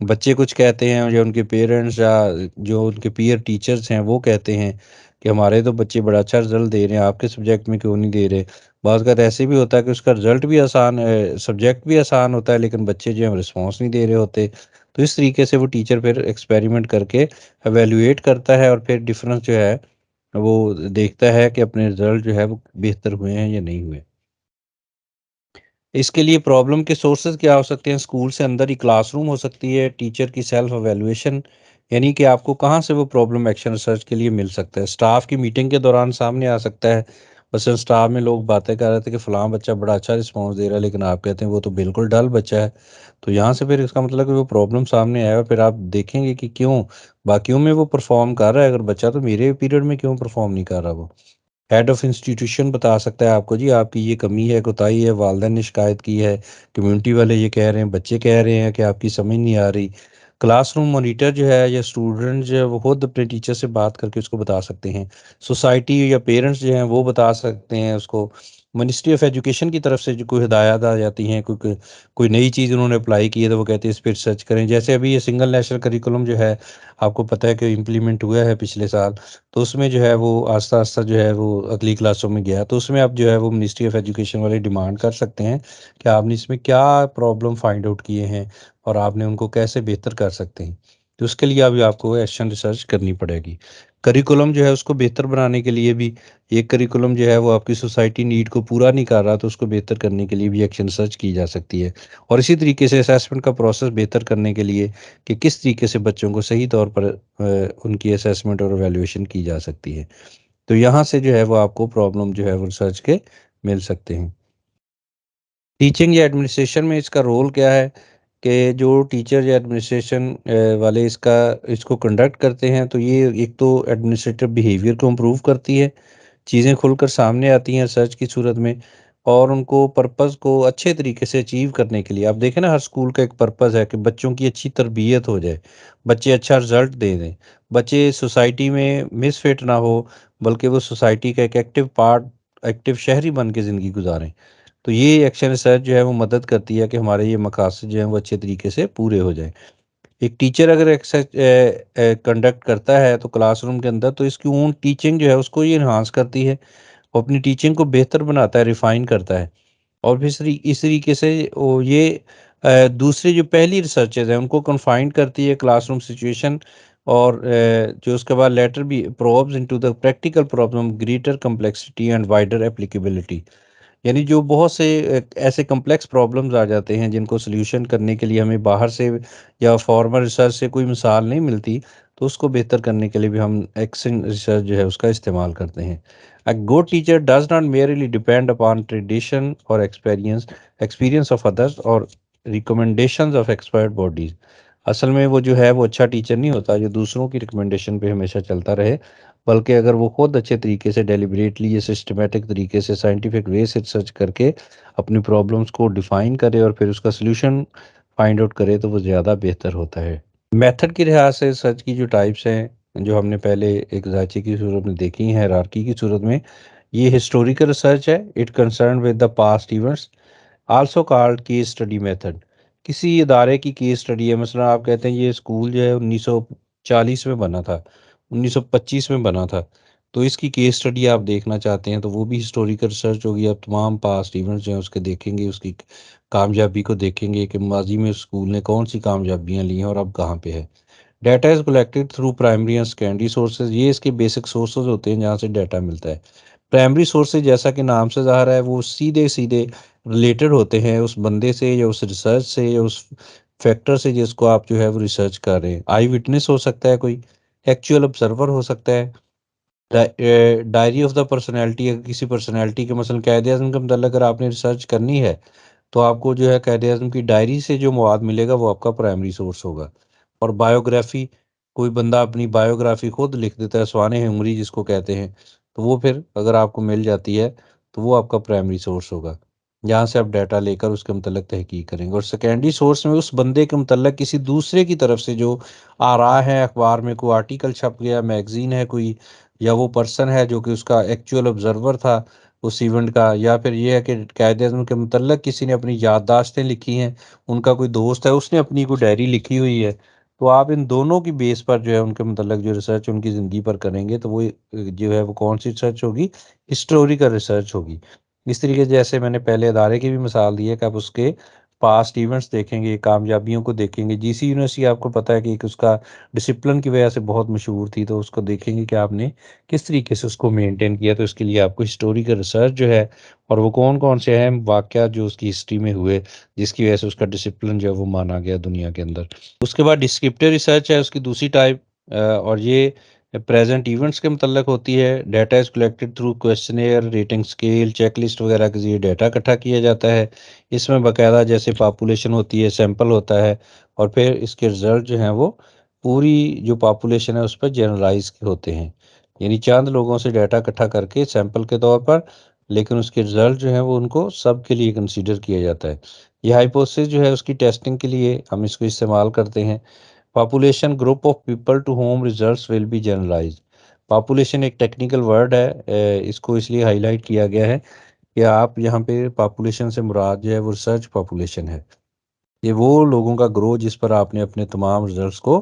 बच्चे कुछ कहते हैं या उनके पेरेंट्स या जो उनके पीयर टीचर्स हैं वो कहते हैं कि हमारे तो बच्चे बड़ा अच्छा रिजल्ट दे रहे हैं, आपके सब्जेक्ट में क्यों नहीं दे रहे। बाज़ अवत ऐसे भी होता है कि उसका रिजल्ट भी आसान, सब्जेक्ट भी आसान होता है, लेकिन बच्चे जो हैं रिस्पॉन्स नहीं दे रहे होते। तो इस तरीके से वो टीचर फिर एक्सपेरिमेंट करके एवेल्युएट करता है और फिर डिफरेंस जो है वो देखता है कि अपने रिजल्ट जो है वो बेहतर हुए हैं या नहीं हुए। इसके लिए प्रॉब्लम के सोर्सेज क्या हो सकते हैं? स्कूल से अंदर ही क्लासरूम हो सकती है, टीचर की सेल्फ एवेल्युएशन, यानी कि आपको कहाँ से वो प्रॉब्लम एक्शन रिसर्च के लिए मिल सकता है। स्टाफ की मीटिंग के दौरान सामने आ सकता है। बस स्टाफ में लोग बातें कर रहे थे कि फ़लाँ बच्चा बड़ा अच्छा रिस्पॉन्स दे रहा है, लेकिन आप कहते हैं वो तो बिल्कुल डल बच्चा है। तो यहाँ से फिर इसका मतलब कि वो प्रॉब्लम सामने आया और फिर आप देखेंगे कि क्यों बाकियों में वो परफ़ॉर्म कर रहा है, अगर बच्चा तो मेरे पीरियड में क्यों परफ़ॉर्म नहीं कर रहा वो। हेड ऑफ़ इंस्टीट्यूशन बता सकता है आपको, जी आपकी ये कमी है, कोताही है, वालिदैन ने शिकायत की है, कम्युनिटी वाले ये कह रहे हैं, बच्चे कह रहे हैं कि आपकी समझ नहीं आ रही। क्लासरूम मॉनिटर जो है या स्टूडेंट जो है वो खुद अपने टीचर से बात करके उसको बता सकते हैं। सोसाइटी या पेरेंट्स जो हैं वो बता सकते हैं उसको। मिनिस्ट्री ऑफ एजुकेशन की तरफ से जो कोई हिदायत आ जाती हैं, कोई नई चीज़ उन्होंने अप्लाई की है तो वो कहते हैं इस पे रिसर्च करें। जैसे अभी ये सिंगल नेशनल करिकुलम जो है, आपको पता है कि इम्प्लीमेंट हुआ है पिछले साल। तो उसमें जो है वो आस्ता-आस्ता जो है वो अगली क्लासों में गया। तो उसमें आप जो है वो मिनिस्ट्री ऑफ एजुकेशन वाले डिमांड कर सकते हैं कि आपने इसमें क्या प्रॉब्लम फाइंड आउट किए हैं और आपने उनको कैसे बेहतर कर सकते हैं। तो उसके लिए अभी आपको एक्शन रिसर्च करनी पड़ेगी। करिकुलम जो है उसको बेहतर बनाने के लिए भी, एक करिकुलम जो है वो आपकी सोसाइटी नीड को पूरा नहीं कर रहा, तो उसको बेहतर करने के लिए भी एक्शन रिसर्च की जा सकती है। और इसी तरीके से असेसमेंट का प्रोसेस बेहतर करने के लिए कि किस तरीके से बच्चों को सही तौर पर उनकी असेसमेंट और एवेल्युएशन की जा सकती है। तो यहाँ से जो है वो आपको प्रॉब्लम जो है वो रिसर्च के मिल सकते हैं। टीचिंग या एडमिनिस्ट्रेशन में इसका रोल क्या है कि जो टीचर या एडमिनिस्ट्रेशन वाले इसको कंडक्ट करते हैं, तो ये एक तो एडमिनिस्ट्रेटिव बिहेवियर को इम्प्रूव करती है, चीज़ें खुलकर सामने आती हैं रिसर्च की सूरत में, और उनको पर्पस को अच्छे तरीके से अचीव करने के लिए आप देखें ना, हर स्कूल का एक पर्पस है कि बच्चों की अच्छी तरबियत हो जाए, बच्चे अच्छा रिजल्ट दे दें, बच्चे सोसाइटी में मिसफिट ना हो, बल्कि वो सोसाइटी का एक एक्टिव पार्ट, एक्टिव शहरी बन के ज़िंदगी गुजारें। तो ये एक्शन रिसर्च जो है वो मदद करती है कि हमारे ये मकासद जो हैं वो अच्छे तरीके से पूरे हो जाएँ। एक टीचर अगर कंडक्ट करता है तो क्लासरूम के अंदर, तो इसकी ओन टीचिंग जो है उसको ये एनहांस करती है, वो अपनी टीचिंग को बेहतर बनाता है, रिफ़ाइन करता है। और फिर इस तरीके से वो ये दूसरी जो पहली रिसर्चेज़ हैं उनको कन्फाइंड करती है क्लासरूम सिचुएशन, और जो उसके बाद लेटर भी probes into the practical problem, greater complexity and wider applicability, यानी जो बहुत से ऐसे कॉम्प्लेक्स प्रॉब्लम्स आ जाते हैं जिनको सॉल्यूशन करने के लिए हमें बाहर से या फॉर्मल रिसर्च से कोई मिसाल नहीं मिलती, तो उसको बेहतर करने के लिए भी हम एक्शन रिसर्च जो है उसका इस्तेमाल करते हैं। A good teacher does not merely depend upon tradition और एक्सपीरियंस ऑफ अदर्स और रिकमेंडेशंस ऑफ एक्सपर्ट बॉडीज। असल में वो जो है वो अच्छा टीचर नहीं होता जो दूसरों की रिकमेंडेशन पे हमेशा चलता रहे, बल्कि अगर वो खुद अच्छे तरीके से डेलिबरेटली या सिस्टमेटिक तरीके से साइंटिफिक वे से रिसर्च करके अपनी प्रॉब्लम्स को डिफाइन करे और फिर उसका सॉल्यूशन फाइंड आउट करे, तो वो ज़्यादा बेहतर होता है। मेथड की लिहाज से रिसर्च की जो टाइप्स हैं, जो हमने पहले एक ढांचे की सूरत में देखी हैं, हायरार्की की सूरत में, ये हिस्टोरिकल रिसर्च है, it concern with the past events, also called case study method. किसी इदारे की केस स्टडी है, मसलन आप कहते हैं ये स्कूल जो है 1940 में बना था, 1925 में बना था, तो इसकी केस स्टडी आप देखना चाहते हैं तो वो भी हिस्टोरिकल रिसर्च होगी। आप तमाम पास्ट इवेंट्स जो हैं उसके देखेंगे, उसकी कामयाबी को देखेंगे कि माजी में स्कूल ने कौन सी कामयाबियाँ ली हैं और अब कहाँ पे है। Data is collected through primary and secondary sources, ये इसके बेसिक सोर्सेज होते हैं जहाँ से डाटा मिलता है। प्राइमरी सोर्सेज जैसा कि नाम से ज़ाहिर है वो सीधे सीधे रिलेटेड होते हैं उस बंदे से या उस रिसर्च से या उस फैक्टर से जिसको आप जो है वो रिसर्च कर रहे हैं। आई विटनेस हो सकता है कोई, एक्चुअल ऑब्जर्वर हो सकता है, डायरी ऑफ द पर्सनैलिटी, अगर किसी पर्सनैलिटी के मसलन कायदे आज़म के मतलब अगर आपने रिसर्च करनी है तो आपको जो है कायदे आज़म की डायरी से जो मवाद मिलेगा वो आपका प्राइमरी सोर्स होगा। और बायोग्राफ़ी, कोई बंदा अपनी बायोग्राफ़ी खुद लिख देता है, सवाने उमरी जिसको कहते हैं, तो वो फिर अगर आपको मिल जाती है तो वो आपका प्राइमरी सोर्स होगा। जहाँ से आप डाटा लेकर उसके मतलब तहकीक करेंगे। और सेकेंडरी सोर्स में उस बंदे के मतलब किसी दूसरे की तरफ से जो आ रहा है, अखबार में कोई आर्टिकल छप गया, मैगजीन है कोई, या वो पर्सन है जो कि उसका एक्चुअल ऑब्जर्वर था उस इवेंट का, या फिर ये है कि कायदे-आज़म के मतलब किसी ने अपनी याददाश्तें लिखी हैं, उनका कोई दोस्त है उसने अपनी कोई डायरी लिखी हुई है, तो आप इन दोनों की बेस पर जो है उनके मतलब जो रिसर्च उनकी ज़िंदगी पर करेंगे, तो वो जो है वो कौन सी रिसर्च होगी, हिस्टोरिकल रिसर्च होगी। इस तरीके से जैसे मैंने पहले अदारे की भी मिसाल दी है कि आप उसके पास्ट इवेंट्स देखेंगे, कामयाबियों को देखेंगे। जीसी यूनिवर्सिटी आपको पता है कि एक उसका डिसिप्लिन की वजह से बहुत मशहूर थी, तो उसको देखेंगे कि आपने किस तरीके से उसको मेंटेन किया। तो इसके लिए आपको हिस्टोरिकल रिसर्च जो है, और वो कौन-कौन से अहम वाक़यात जो उसकी हिस्ट्री में हुए, जिसकी वजह से उसका डिसिप्लिन जो है वो माना गया दुनिया के अंदर। उसके बाद डिस्क्रिप्टिव रिसर्च है उसकी दूसरी टाइप, और ये प्रेजेंट इवेंट्स के मतलब होती है। Data is collected through questionnaire, rating scale, checklist वगैरह के ज़रिए डाटा इकट्ठा किया जाता है। इसमें बाकायदा जैसे पॉपुलेशन होती है, सैंपल होता है, और फिर इसके रिज़ल्ट जो हैं वो पूरी जो पॉपुलेशन है उस पर जनरलाइज़ होते हैं। यानी चंद लोगों से डाटा इकट्ठा करके सैंपल के तौर पर, लेकिन उसके रिज़ल्ट जो हैं वो उनको सबके लिए कंसीडर किया जाता है। ये हाइपोथेसिस जो है उसकी टेस्टिंग के लिए हम इसको इस्तेमाल करते हैं। Population group of people to home results will be generalized. Population एक टेक्निकल वर्ड है, इसको इसलिए हाईलाइट किया गया है कि आप यहाँ पे पॉपुलेशन से मुराद जो है वो रिसर्च पॉपुलेशन है। ये वो लोगों का ग्रोथ जिस पर आपने अपने तमाम रिजल्ट्स को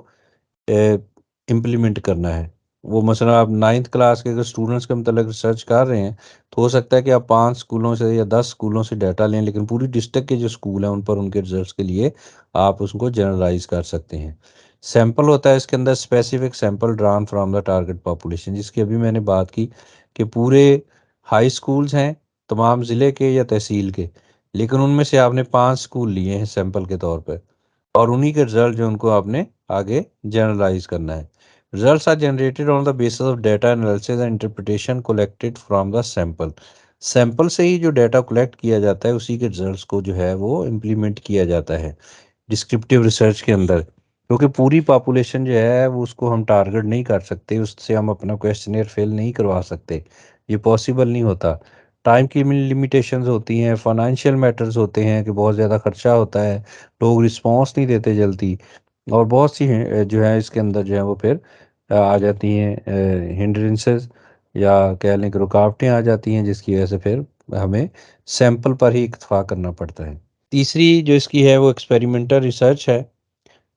इम्प्लीमेंट करना है। वो मसलन आप 9th क्लास के अगर स्टूडेंट्स के मतलब रिसर्च कर रहे हैं, तो हो सकता है कि आप 5 स्कूलों से या 10 स्कूलों से डाटा लें, लेकिन पूरी डिस्ट्रिक्ट के जो स्कूल हैं उन पर उनके रिजल्ट्स के लिए आप उसको जनरलाइज़ कर सकते हैं। सैंपल होता है इसके अंदर specific sample drawn from the target population, जिसकी अभी मैंने बात की कि पूरे हाई स्कूल्स हैं तमाम ज़िले के या तहसील के, लेकिन उनमें से आपने 5 स्कूल लिए हैं सैंपल के तौर पर, और उन्हीं के रिजल्ट जो उनको आपने आगे जनरलाइज करना है। Results are generated on the basis of data analysis and interpretation collected from the sample. Sample से ही जो डाटा कलेक्ट किया जाता है उसी के रिजल्ट्स को जो है वो इम्प्लीमेंट किया जाता है डिस्क्रिप्टिव रिसर्च के अंदर, क्योंकि पूरी पॉपुलेशन जो है वो उसको हम टारगेट नहीं कर सकते, उससे हम अपना क्वेश्चनेयर फिल नहीं करवा सकते, ये पॉसिबल नहीं होता। टाइम की लिमिटेशंस होती हैं, फाइनेंशियल मैटर्स होते हैं कि बहुत ज़्यादा खर्चा होता है, लोग रिस्पॉन्स नहीं देते जल्दी, और बहुत सी हैं जो है इसके अंदर जो है वो फिर आ जाती हैं हिंड्रेंसेस, या कह लें कि रुकावटें आ जाती हैं, जिसकी वजह से फिर हमें सैंपल पर ही इक्तफा करना पड़ता है। तीसरी जो इसकी है वो एक्सपेरिमेंटल रिसर्च है।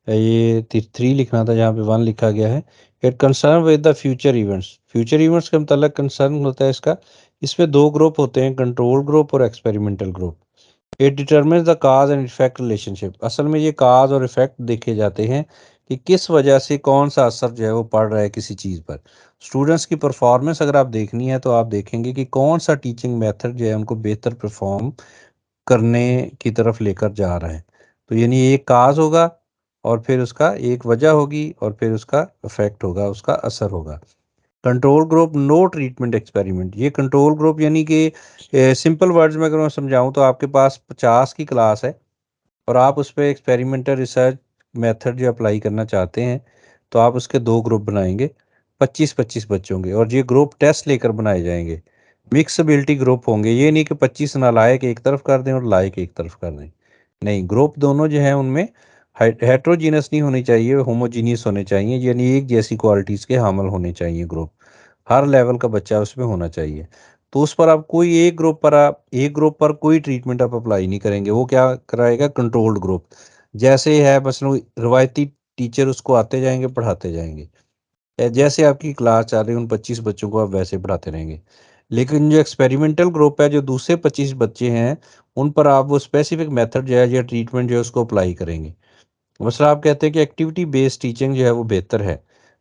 ये 3 लिखना था, जहाँ पे 1 लिखा गया है। It concern with the future events. Future events के मतलब कंसर्न होता है इसका। इसमें 2 ग्रुप होते हैं, कंट्रोल ग्रुप और experimental group. It determines the cause and effect relationship. असल में ये काज और इफेक्ट देखे जाते हैं कि किस वजह से कौन सा असर जो है वो पड़ रहा है किसी चीज़ पर। स्टूडेंट्स की परफॉर्मेंस अगर आप देखनी है तो आप देखेंगे कि कौन सा टीचिंग मेथड जो है उनको बेहतर परफॉर्म करने की तरफ लेकर जा रहा है। तो यानी एक काज़ होगा, और फिर उसका एक वजह होगी, और फिर उसका इफ़ेक्ट होगा, उसका असर होगा। Control group no treatment experiment. ये कंट्रोल ग्रुप यानी कि सिंपल वर्ड्स में अगर मैं समझाऊँ तो आपके पास 50 की क्लास है, और आप उस पे एक्सपेरिमेंटल रिसर्च मेथड जो अप्लाई करना चाहते हैं, तो आप उसके 2 ग्रुप बनाएँगे, 25-25 बच्चों के, और ये ग्रुप टेस्ट लेकर बनाए जाएँगे। मिक्सबिलिटी ग्रुप होंगे, ये नहीं कि 25 नालायक एक तरफ कर दें और लायक एक तरफ कर दें। नहीं, ग्रुप दोनों जो हैं उनमें हेटेरोजीनस नहीं होनी चाहिए, होमोजीनियस होने चाहिए, यानी एक जैसी क्वालिटीज़ के हामिल होने चाहिए ग्रुप। हर लेवल का बच्चा उसमें होना चाहिए। तो उस पर आप कोई एक ग्रुप पर कोई ट्रीटमेंट आप अप्लाई नहीं करेंगे, वो क्या कराएगा, कंट्रोल्ड ग्रुप। जैसे है मसलन रवायती टीचर उसको आते जाएँगे, पढ़ाते जाएँगे। जैसे आपकी क्लास चल रही है उन 25 बच्चों को आप वैसे पढ़ाते रहेंगे। लेकिन जो एक्सपेरिमेंटल ग्रुप है, जो दूसरे 25 बच्चे हैं, उन पर आप वो स्पेसिफिक मेथड जो है या ट्रीटमेंट जो है उसको अप्लाई करेंगे। मसला आप कहते हैं कि एक्टिविटी बेस्ड टीचिंग जो है वो बेहतर है,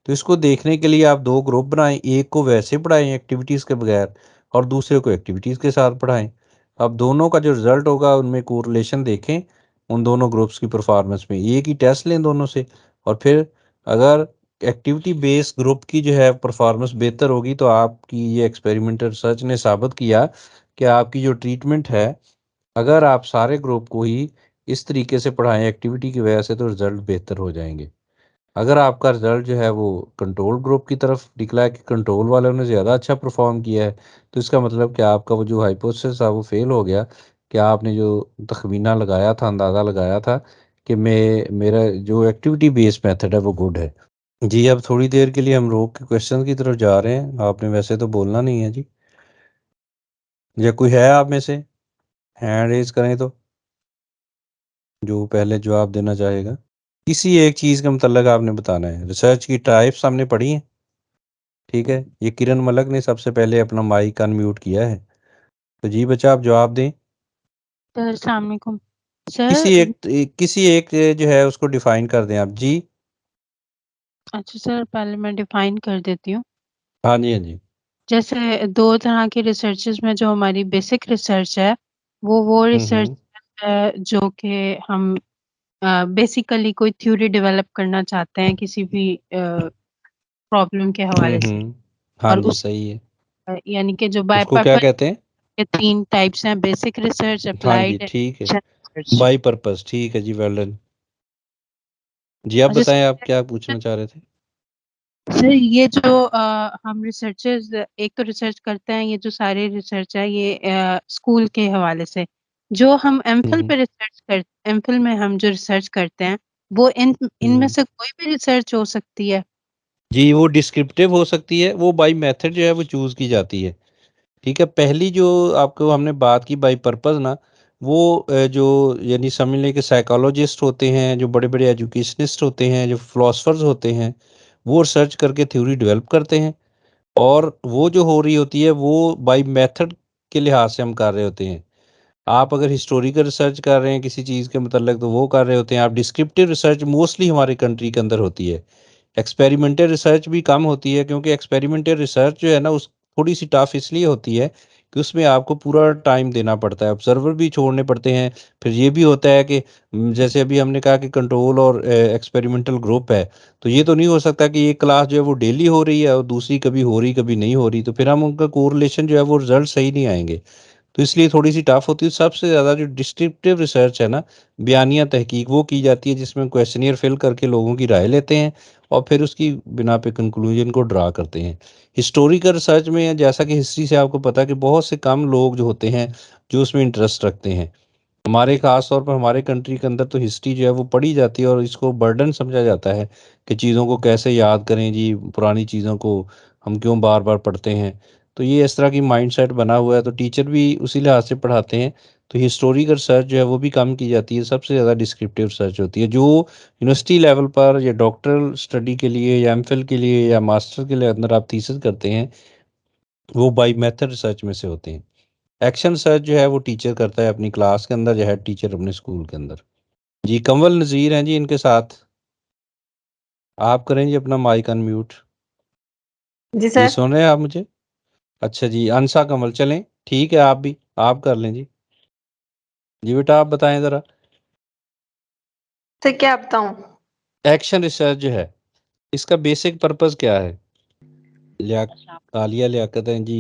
तो इसको देखने के लिए आप 2 ग्रुप बनाएँ, एक को वैसे पढ़ाएँ एक्टिविटीज़ के बगैर, और दूसरे को एक्टिविटीज़ के साथ पढ़ाएँ। अब दोनों का जो रिज़ल्ट होगा उनमें कोरिलेशन देखें, उन दोनों ग्रुप्स की परफॉर्मेंस में। एक ही टेस्ट लें दोनों से, और फिर अगर एक्टिविटी बेस्ड ग्रुप की जो है परफॉर्मेंस बेहतर होगी, तो आपकी ये एक्सपेरिमेंटल रिसर्च ने साबित किया कि आपकी जो ट्रीटमेंट है, अगर आप सारे ग्रुप को ही इस तरीके से पढ़ाएँ एक्टिविटी की वजह से, तो रिज़ल्ट बेहतर हो जाएँगे। अगर आपका रिज़ल्ट जो है वो कंट्रोल ग्रुप की तरफ निकला है कि कंट्रोल वालों ने ज़्यादा अच्छा परफ़ॉर्म किया है, तो इसका मतलब कि आपका वो जो हाइपोथेसिस था वो फ़ेल हो गया कि आपने जो तखमीना लगाया था, अंदाज़ा लगाया था कि मेरा जो एक्टिविटी बेस्ड मेथड है वो गुड है। जी, अब थोड़ी देर के लिए हम रोक के क्वेश्चन की तरफ जा रहे हैं। आपने वैसे तो बोलना नहीं है जी। या कोई है आप में से, हैंड रेज करें तो, जो पहले जवाब देना चाहेगा। किसी एक चीज़ के मतलब आपने बताना है। रिसर्च की टाइप्स हमने पढ़ी हैं, ठीक है। ये किरण मलक ने सबसे पहले अपना माइक अनम्यूट किया है, तो जी बच्चा आप जवाब दें। सर अस्सलाम वालेकुम सर। किसी एक जो है उसको डिफाइन कर दें आप जी। अच्छा सर, पहले मैं डिफाइन कर देती हूँ। हाँ जी, हाँ जी। जैसे दो तरह की रिसर्चेस में जो हमारी बेसिक रिसर्च है वो रिसर्च जो कि हम बेसिकली कोई थ्योरी डेवलप करना चाहते हैं किसी भी प्रॉब्लम के हवाले से। हाँ और जी, उस सही है। यानी कि जो बाय उसको क्या पर्पस कहते हैं? के तीन टाइप्स हैं, बेसिक रिसर्च, हाँ जी, अप्लाइड ठीक है। रिसर्च। बाई पर्पस, ठीक है जी, वेल डन। जी आप अच्छा बताएं, आप क्या पूछना चाह रहे थे? सर, ये जो हम रिसर्चर्स एक तो रिसर्च करते हैं, ये जो सारे रिसर्च है ये स्कूल के हवाले से। जो हम एमफिल पे रिसर्च कर एमफिल में हम जो रिसर्च करते हैं वो इनमें से कोई भी रिसर्च हो सकती है। जी, वो डिस्क्रिप्टिव हो सकती है, वो बाई मेथड जो है वो चूज़ की जाती है, ठीक है। पहली जो आपको हमने बात की बाई पर्पस ना, वो जो यानी समझ लें कि साइकोलॉजिस्ट होते हैं, जो बड़े बड़े एजुकेशनिस्ट होते हैं, जो फिलोसफर्स होते हैं, वो रिसर्च करके थ्योरी डेवलप करते हैं। और वो जो हो रही होती है वो बाई मेथड के लिहाज से हम कर रहे होते हैं। आप अगर हिस्टोरिकल रिसर्च कर रहे हैं किसी चीज़ के मतलब, तो वो कर रहे होते हैं आप। डिस्क्रिप्टिव रिसर्च मोस्टली हमारे कंट्री के अंदर होती है। एक्सपेरिमेंटल रिसर्च भी कम होती है, क्योंकि एक्सपेरिमेंटल रिसर्च जो है ना, उस थोड़ी सी टफ इसलिए होती है कि उसमें आपको पूरा टाइम देना पड़ता है, ऑब्जर्वर भी छोड़ने पड़ते हैं। फिर ये भी होता है कि जैसे अभी हमने कहा कि कंट्रोल और एक्सपेरिमेंटल ग्रुप है, तो ये तो नहीं हो सकता कि एक क्लास जो है वो डेली हो रही है और दूसरी कभी हो रही कभी नहीं हो रही, तो फिर हम उनका कोरिलेशन जो है वो रिजल्ट सही नहीं आएंगे। तो इसलिए थोड़ी सी टफ होती है। सबसे ज़्यादा जो डिस्क्रिप्टिव रिसर्च है ना, बयानिया तहकीक, वो की जाती है, जिसमें क्वेश्चनियर फिल करके लोगों की राय लेते हैं और फिर उसकी बिना पे कंक्लूजन को ड्रा करते हैं। हिस्टोरिकल रिसर्च में, जैसा कि हिस्ट्री से आपको पता है कि बहुत से कम लोग जो होते हैं जो उसमें इंटरेस्ट रखते हैं। हमारे ख़ास तौर पर हमारे कंट्री के अंदर तो हिस्ट्री जो है वो पढ़ी जाती है और इसको बर्डन समझा जाता है कि चीज़ों को कैसे याद करें जी, पुरानी चीज़ों को हम क्यों बार बार पढ़ते हैं। तो ये इस तरह की माइंडसेट बना हुआ है, तो टीचर भी उसी लिहाज से पढ़ाते हैं। तो हिस्टोरिकल रिसर्च जो है वो भी कम की जाती है। सबसे ज़्यादा डिस्क्रिप्टिव रिसर्च होती है, जो यूनिवर्सिटी लेवल पर या डॉक्टरल स्टडी के लिए या एमफिल के लिए या मास्टर के लिए अंदर आप थीसिस करते हैं, वो बाई मेथड रिसर्च में से होते हैं। एक्शन रिसर्च जो है वो टीचर करता है अपनी क्लास के अंदर, या हेड टीचर अपने स्कूल के अंदर। जी कंवल नज़ीर हैं जी इनके साथ। आप करें जी अपना माइक अनम्यूट। जी जी सर। सुन रहे हैं आप मुझे? अच्छा जी, अनसा कंवल चलें, ठीक है, आप भी आप कर लें जी। जी बेटा आप बताएं ज़रा। तो क्या बताऊं? एक्शन रिसर्च जो है, इसका बेसिक पर्पस क्या है? आलिया लियाकत हैं जी।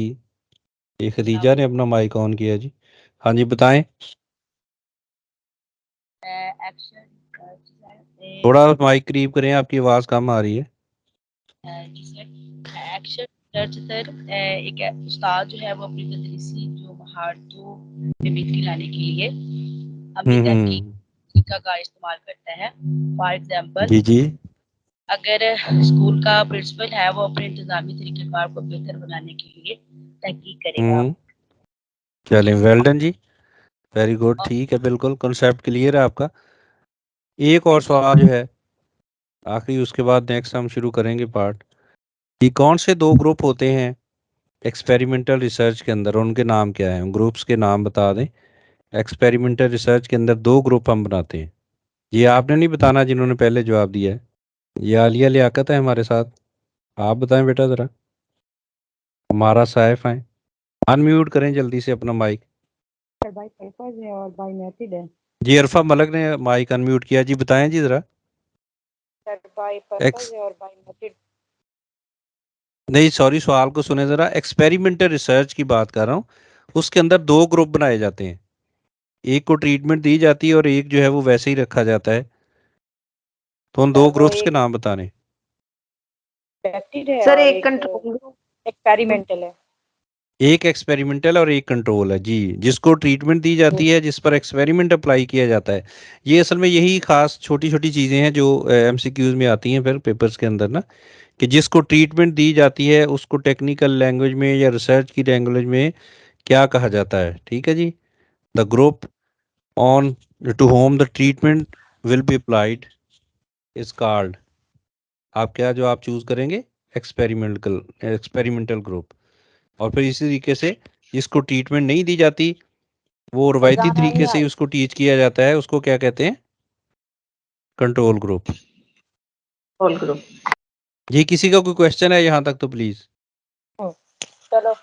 ये खदीजा ने अपना माइक ऑन किया जी। हाँ जी बताएं। थोड़ा माइक करीब करें, आपकी आवाज़ कम आ रही है। एक्शन रिसर्च सर, एक उस्ताद जो है वो अपनी तदरीसी जो महारतों में बेहतरी लाने के लिए अमली तहकीक का इस्तेमाल करता है। फॉर एग्जांपल, जी जी। अगर स्कूल का प्रिंसिपल है वो अपने इंतजामी तरीक़ेकार को बेहतर बनाने के लिए तहकीक करेगा। चलें, वेल डन जी, वेरी गुड, ठीक है, बिल्कुल कॉन्सेप्ट क्लियर है आपका। एक और सवाल जो है आखिरी, उसके बाद नेक्स्ट हम शुरू करेंगे पार्ट। ये कौन से दो ग्रुप होते हैं एक्सपेरिमेंटल रिसर्च के अंदर, उनके नाम क्या हैं? ग्रुप्स के नाम बता दें। एक्सपेरिमेंटल रिसर्च के अंदर दो ग्रुप हम बनाते हैं। ये आपने नहीं बताना, जिन्होंने पहले जवाब दिया है। ये आलिया लियाकत है हमारे साथ, आप बताएं बेटा ज़रा। हमारा साइफ है, अनम्यूट करें जल्दी से अपना माइक। बाय पर्पस है और बाय मेथड है। जी अरफा मलक ने माइक अनम्यूट किया जी, बताएं जी ज़रा। सर बाय पर्पस है और बाय मेथड। नहीं सॉरी, सवाल को सुने ज़रा। एक्सपेरिमेंटल रिसर्च की बात कर रहा हूँ, उसके अंदर दो ग्रुप बनाए जाते हैं। एक को ट्रीटमेंट दी जाती है और एक जो है वो वैसे ही रखा जाता है। तो उन दो सर वो ग्रुप्स के एक नाम बताने। पेप्टिड है सर और एक एक कंट्रोल ग्रुप। एक्सपेरिमेंटल है। एक एक्सपेरिमेंटल और एक कंट्रोल है जी, जिसको ट्रीटमेंट दी जाती है, जिस पर एक्सपेरिमेंट अप्लाई किया जाता है। ये असल में यही खास छोटी छोटी चीज़ें हैं जो एमसीक्यूज में आती हैं फिर पेपर्स के अंदर ना, कि जिसको ट्रीटमेंट दी जाती है उसको टेक्निकल लैंग्वेज में या रिसर्च की लैंग्वेज में क्या कहा जाता है। ठीक है जी। The group on to whom the treatment will be applied is called, आप क्या जो आप चूज करेंगे, एक्सपेरिमेंटल ग्रुप। और फिर इसी तरीके से जिसको ट्रीटमेंट नहीं दी जाती, वो रवायती तरीके से ही उसको टीच किया जाता है, उसको क्या कहते हैं, कंट्रोल ग्रुप। Whole group. ये किसी का कोई क्वेश्चन है यहाँ तक तो प्लीज। चलो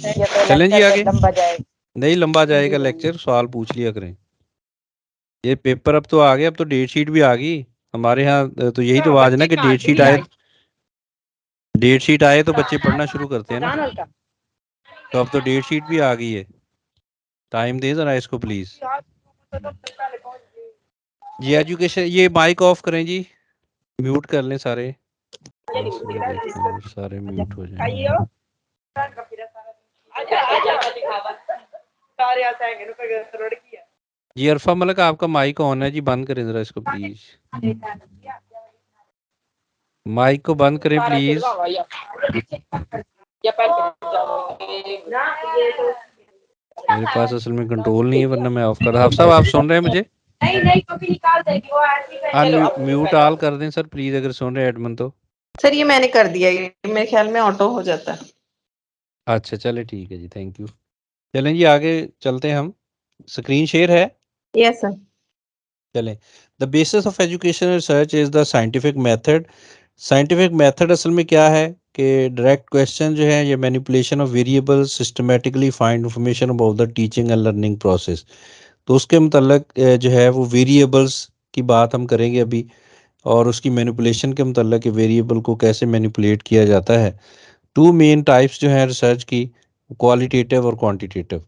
देख लो, ये तो चलें जी लेक्चर आगे। लंबा जाएगा। नहीं लंबा जाएगा लेक्चर, सवाल पूछ लिया करें। ये पेपर अब तो आ गया, अब तो डेट शीट भी आ गई हमारे यहाँ। तो यही तो आवाज है ना कि डेट शीट आए, डेट शीट आए तो बच्चे पढ़ना शुरू करते हैं ना। तो अब तो डेट शीट भी आ गई है। टाइम दे जरा इसको प्लीज जी। एजुकेशन, ये माइक ऑफ करें जी, म्यूट कर लें सारे, सारे म्यूट हो जाए। जी अरफा मलिक आपका माइक ऑन है जी, बंद करें जरा इसको प्लीज, माइक को बंद करें प्लीज। मेरे पास असल में कंट्रोल नहीं है, वरना मैं ऑफ कर। आप साहब आप सुन रहे हैं मुझे? नहीं कभी निकाल देगी वो ऐसी। म्यूट ऑल कर दें सर प्लीज, अगर सुन रहे हैं एडमन तो। सर ये मैंने कर दिया, ये मेरे ख्याल में ऑटो हो जाता है। अच्छा चले ठीक है जी, थैंक यू। चलें जी आगे चलते हैं हम। स्क्रीन शेयर है? Yes sir. चलें। The basis of education research is the scientific method. Scientific method असल में क्या है कि डायरेक्ट क्वेश्चन जो है, ये manipulation of variables, systematically find information about the teaching and learning process. तो उसके मतलब जो है वो वेरिएबल्स की बात हम करेंगे अभी, और उसकी मैनिपुलेशन के मतलब कि वेरिएबल को कैसे मैनिपुलेट किया जाता है। टू मेन टाइप्स जो हैं रिसर्च की, क्वालिटेटिव और क्वांटिटेटिव।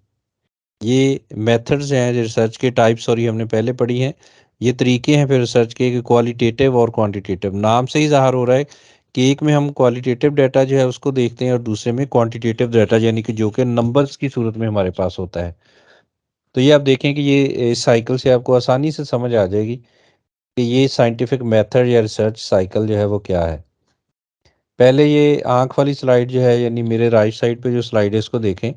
ये मेथड्स हैं रिसर्च के, टाइप्स सॉरी हमने पहले पढ़ी हैं। ये तरीके हैं फिर रिसर्च के, क्वालिटेटिव और क्वांटिटेटिव। नाम से ही ज़ाहिर हो रहा है कि एक में हम क्वालिटेटिव डाटा जो है उसको देखते हैं और दूसरे में क्वांटिटेटिव डाटा, यानी कि जो कि नंबर्स की सूरत में हमारे पास होता है। तो ये आप देखें कि ये इस साइकिल से आपको आसानी से समझ आ जाएगी कि ये साइंटिफिक मेथड या रिसर्च साइकिल जो है वो क्या है। पहले ये आंख वाली स्लाइड जो है, यानी मेरे राइट साइड पे जो स्लाइड है इसको देखें।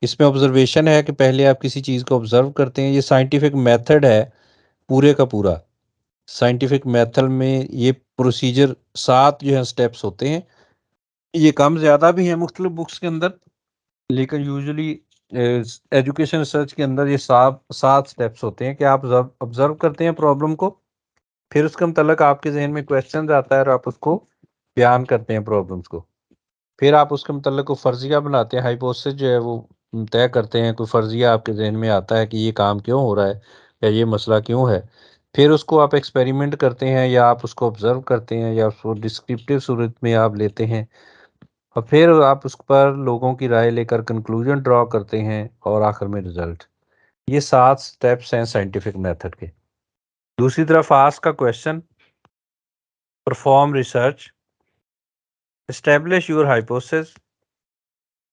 इसमें ऑब्जर्वेशन है कि पहले आप किसी चीज़ को ऑब्जर्व करते हैं। ये साइंटिफिक मेथड है पूरे का पूरा। साइंटिफिक मेथड में ये प्रोसीजर 7 जो है स्टेप्स होते हैं। ये कम ज़्यादा भी हैं मुख्तलिफ बुक्स के अंदर, लेकिन यूजुअली एजुकेशन रिसर्च के अंदर ये 7 स्टेप्स होते हैं कि आप ऑब्जर्व करते हैं प्रॉब्लम को, फिर उसके मतलब आपके जहन में क्वेश्चन आता है और आप उसको बयान करते हैं प्रॉब्लम्स को। फिर आप उसके मतलब को फर्जिया बनाते हैं, हाइपोथेसिस जो है वो तय करते हैं। कोई फर्जिया आपके जहन में आता है कि ये काम क्यों हो रहा है या ये मसला क्यों है। फिर उसको आप एक्सपेरिमेंट करते हैं या आप उसको ऑब्जर्व करते हैं या उसको डिस्क्रिप्टिव सूरत में आप लेते हैं, और फिर आप उस पर लोगों की राय लेकर कंक्लूजन ड्रॉ करते हैं और आखिर में रिजल्ट। ये 7 स्टेप्स हैं साइंटिफिक मेथड के। दूसरी तरफ आस्क का question, perform research, establish your hypothesis,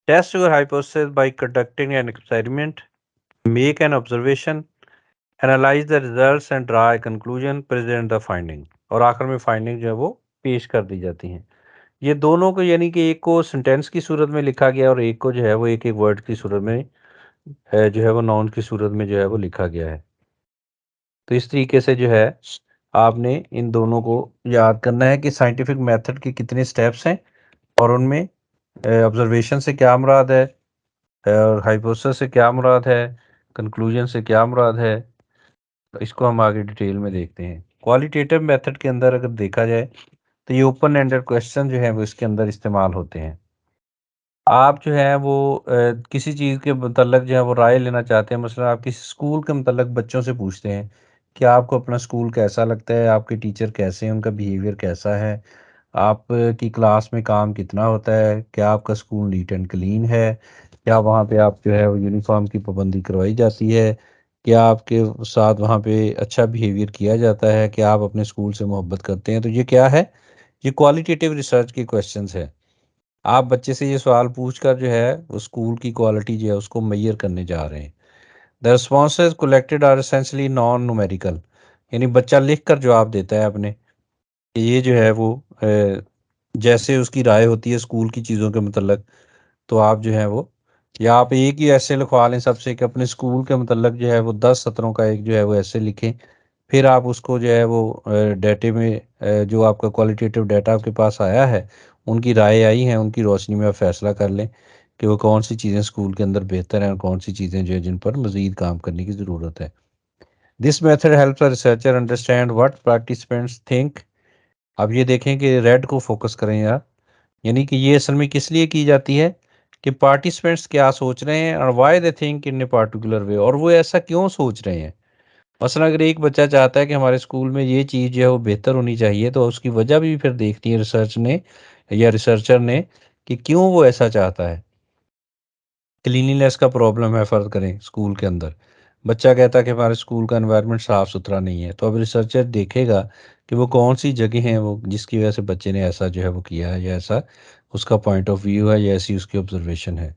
test your hypothesis by conducting an experiment, make an observation, analyze the results and draw a conclusion, present the finding। और आखिर में फाइंडिंग जो है वो पेश कर दी जाती हैं। ये दोनों को, यानी कि एक को सेंटेंस की सूरत में लिखा गया और एक को जो है वो एक एक वर्ड की सूरत में जो है वो नाउन की सूरत में जो है वो लिखा गया है। तो इस तरीके से जो है आपने इन दोनों को याद करना है कि साइंटिफिक मेथड के कितने स्टेप्स हैं और उनमें ऑब्जर्वेशन से क्या मुराद है और हाइपोथेसिस से क्या मुराद है, कंक्लूजन से क्या मुराद है। तो इसको हम आगे डिटेल में देखते हैं। क्वालिटेटिव मेथड के अंदर अगर देखा जाए तो ये ओपन एंडेड क्वेश्चन जो है वो इसके अंदर इस्तेमाल होते हैं। आप जो है वो किसी चीज़ के मतलब जो है वो राय लेना चाहते हैं। मसलन आप किसी स्कूल के मतलब बच्चों से पूछते हैं कि आपको अपना स्कूल कैसा लगता है, आपके टीचर कैसे हैं, उनका बिहेवियर कैसा है, आपकी क्लास में काम कितना होता है, क्या आपका स्कूल नीट एंड क्लीन है, क्या वहाँ पे आप जो है वो यूनिफॉर्म की पाबंदी करवाई जाती है, क्या आपके साथ वहाँ पे अच्छा बिहेवियर किया जाता है, क्या आप अपने स्कूल से मोहब्बत करते हैं। तो ये क्या है, ये क्वालिटेटिव रिसर्च के क्वेश्चंस है। आप बच्चे से ये सवाल पूछकर जो है वो स्कूल की क्वालिटी जो है उसको मेजर करने जा रहे हैं। The responses collected are essentially non numerical, यानी बच्चा लिख कर जवाब देता है अपने कि ये जो है वो जैसे उसकी राय होती है स्कूल की चीज़ों के मतलब, तो आप जो है वो, या आप एक ही ऐसे लिखवा लें सबसे कि अपने स्कूल के मतलब जो है वो 10 सत्रों का एक जो है वो ऐसे लिखें। फिर आप उसको जो है वो डाटे में जो आपका क्वालिटेटिव डाटा आपके पास आया है, उनकी राय आई है, उनकी रोशनी में आप फैसला कर लें कि वो कौन सी चीज़ें स्कूल के अंदर बेहतर हैं और कौन सी चीज़ें जो है जिन पर मज़ीद काम करने की ज़रूरत है। This method helps a researcher understand what participants think. अब ये देखें कि रेड को फोकस करें यार, यानी कि ये असल में किस लिए की जाती है कि पार्टिसिपेंट्स क्या सोच रहे हैं और why they think in a particular way, और वो ऐसा क्यों सोच रहे हैं। मसलन अगर एक बच्चा चाहता है कि हमारे स्कूल में ये चीज़ जो है वो बेहतर होनी चाहिए, तो उसकी वजह भी फिर देखनी है रिसर्च ने या रिसर्चर ने कि क्यों वो ऐसा चाहता है। क्लीनिनेस का प्रॉब्लम है, फ़र्ज़ करें स्कूल के अंदर, बच्चा कहता है कि हमारे स्कूल का एनवायरनमेंट साफ़ सुथरा नहीं है, तो अब रिसर्चर देखेगा कि वो कौन सी जगह हैं वो जिसकी वजह से बच्चे ने ऐसा जो है वो किया है, या ऐसा उसका पॉइंट ऑफ व्यू है, या ऐसी उसकी ऑब्जर्वेशन है।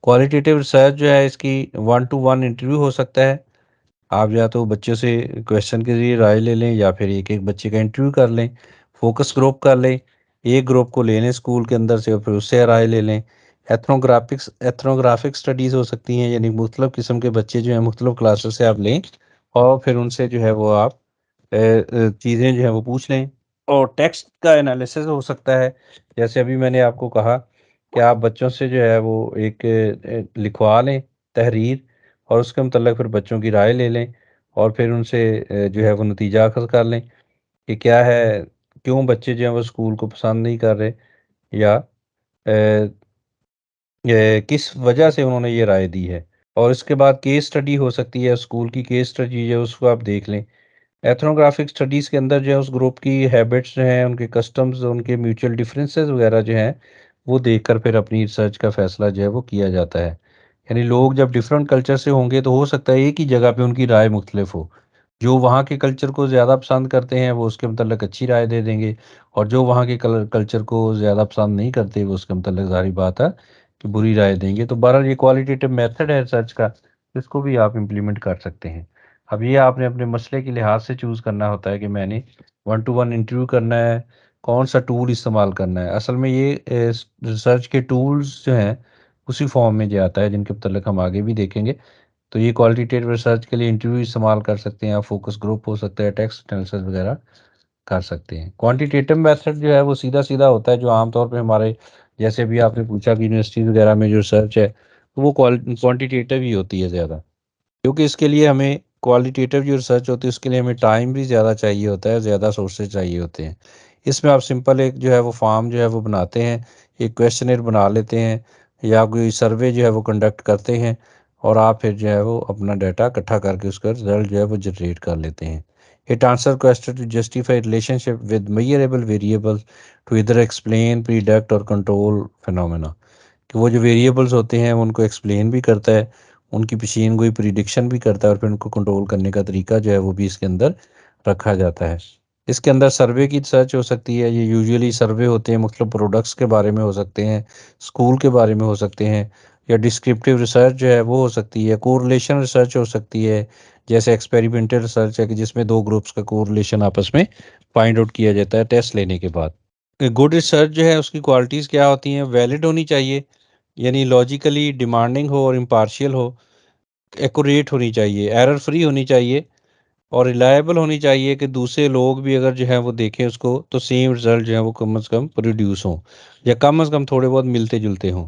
क्वालिटेटिव रिसर्च जो है इसकी वन टू वन इंटरव्यू हो सकता है। आप या तो बच्चों से क्वेश्चन के ज़रिए राय ले लें, या फिर एक-एक बच्चे का इंटरव्यू कर लें, फ़ोकस ग्रुप कर लें, एक ग्रुप को ले लें स्कूल के अंदर से और फिर उससे राय ले लें। एथनोग्राफ़िक स्टडीज़ हो सकती हैं, यानी मुख्तलिफ़ किस्म के बच्चे जो हैं मुख्तलिफ़ क्लासेस से आप लें और फिर उनसे जो है वो आप चीज़ें जो हैं वो पूछ लें। और टेक्स्ट का एनालिसिस हो सकता है, जैसे अभी मैंने आपको कहा कि आप बच्चों से जो है वो एक लिखवा लें तहरीर, और उसके मतलब फिर बच्चों की राय ले लें और फिर उनसे जो है वो नतीजा अख़ज़ कर लें कि क्या है, क्यों बच्चे जो हैं वो स्कूल को पसंद नहीं कर रहे, या किस वजह से उन्होंने ये राय दी है। और इसके बाद केस स्टडी हो सकती है, स्कूल की केस स्टडी जो है उसको आप देख लें। एथनोग्राफिक स्टडीज़ के अंदर जो है उस ग्रुप की हैबिट्स जो हैं, उनके कस्टम्स, उनके म्यूचुअल डिफरेंसेस वगैरह जो हैं, वो देखकर फिर अपनी रिसर्च का फ़ैसला जो है वो किया जाता है। यानी लोग जब डिफरेंट कल्चर से होंगे तो हो सकता है एक ही जगह पे उनकी राय मुख्तलिफ हो। जो वहाँ के कल्चर को ज़्यादा पसंद करते हैं वो उसके मतलब अच्छी राय दे देंगे, और जो वहाँ के कल्चर को ज़्यादा पसंद नहीं करते वो उसके मतलब ज़ाहिर बात है कि बुरी राय देंगे। तो बहरहाल ये क्वालिटेटिव मेथड है रिसर्च का, इसको भी आप इम्प्लीमेंट कर सकते हैं। अब ये आपने अपने मसले के लिहाज से चूज़ करना होता है कि मैंने वन टू वन इंटरव्यू करना है, कौन सा टूल इस्तेमाल करना है। असल में ये रिसर्च के टूल्स जो हैं उसी फॉर्म में जो आता है जिनके मतलब हम आगे भी देखेंगे। तो ये क्वालिटेटिव रिसर्च के लिए इंटरव्यू इस्तेमाल कर सकते हैं, आप फोकस ग्रुप हो सकता है, टेक्स्ट एनालिसिस वगैरह कर सकते हैं। क्वांटिटेटिव मेथड जो है वो सीधा-सीधा होता है, जो आमतौर पे हमारे, जैसे अभी आपने पूछा कि यूनिवर्सिटीज़ वगैरह में जो रिसर्च है, तो वो क्वांटिटेटिव ही होती है ज़्यादा। क्योंकि इसके लिए हमें क्वालिटेटिव जो रिसर्च होती है उसके लिए हमें टाइम भी ज़्यादा चाहिए होता है, ज़्यादा सोर्सेज चाहिए होते हैं। इसमें आप सिंपल एक जो है वो फॉर्म जो है वो बनाते हैं, एक क्वेश्चनेयर बना लेते हैं, या कोई सर्वे जो है वो कंडक्ट करते हैं, और आप फिर जो है वो अपना डाटा इकट्ठा करके उसका रिजल्ट जो है वो जनरेट कर लेते हैं। It answer question to justify relationship with measurable variables, to इधर एक्सप्लेन, प्रिडिक्ट और कंट्रोल फिनोमेना, कि वो जो वेरिएबल्स होते हैं वो उनको एक्सप्लेन भी करता है, उनकी पेशीन गोई प्रिडिक्शन भी करता है, और फिर उनको कंट्रोल करने का तरीका जो है वो भी इसके अंदर रखा जाता है। इसके अंदर सर्वे की रिसर्च हो सकती है, ये यूजुअली सर्वे होते हैं मतलब प्रोडक्ट्स के बारे में हो सकते हैं, स्कूल के बारे में हो सकते हैं, या डिस्क्रिप्टिव रिसर्च जो है वो हो सकती है, कोरिलेशन रिसर्च हो सकती है, जैसे एक्सपेरिमेंटल रिसर्च है कि जिसमें 2 ग्रुप्स का कोरिलेशन आपस में फाइंड आउट किया जाता है टेस्ट लेने के बाद। गुड रिसर्च जो है उसकी क्वालिटीज़ क्या होती हैं, वैलिड होनी चाहिए, यानी लॉजिकली डिमांडिंग हो और इम्पार्शियल हो, एक्यूरेट होनी चाहिए, एरर फ्री होनी चाहिए, और रिलायबल होनी चाहिए कि दूसरे लोग भी अगर जो है वो देखें उसको तो सेम रिजल्ट जो है वो कम से कम प्रोड्यूस हों, या कम से कम थोड़े बहुत मिलते जुलते हों।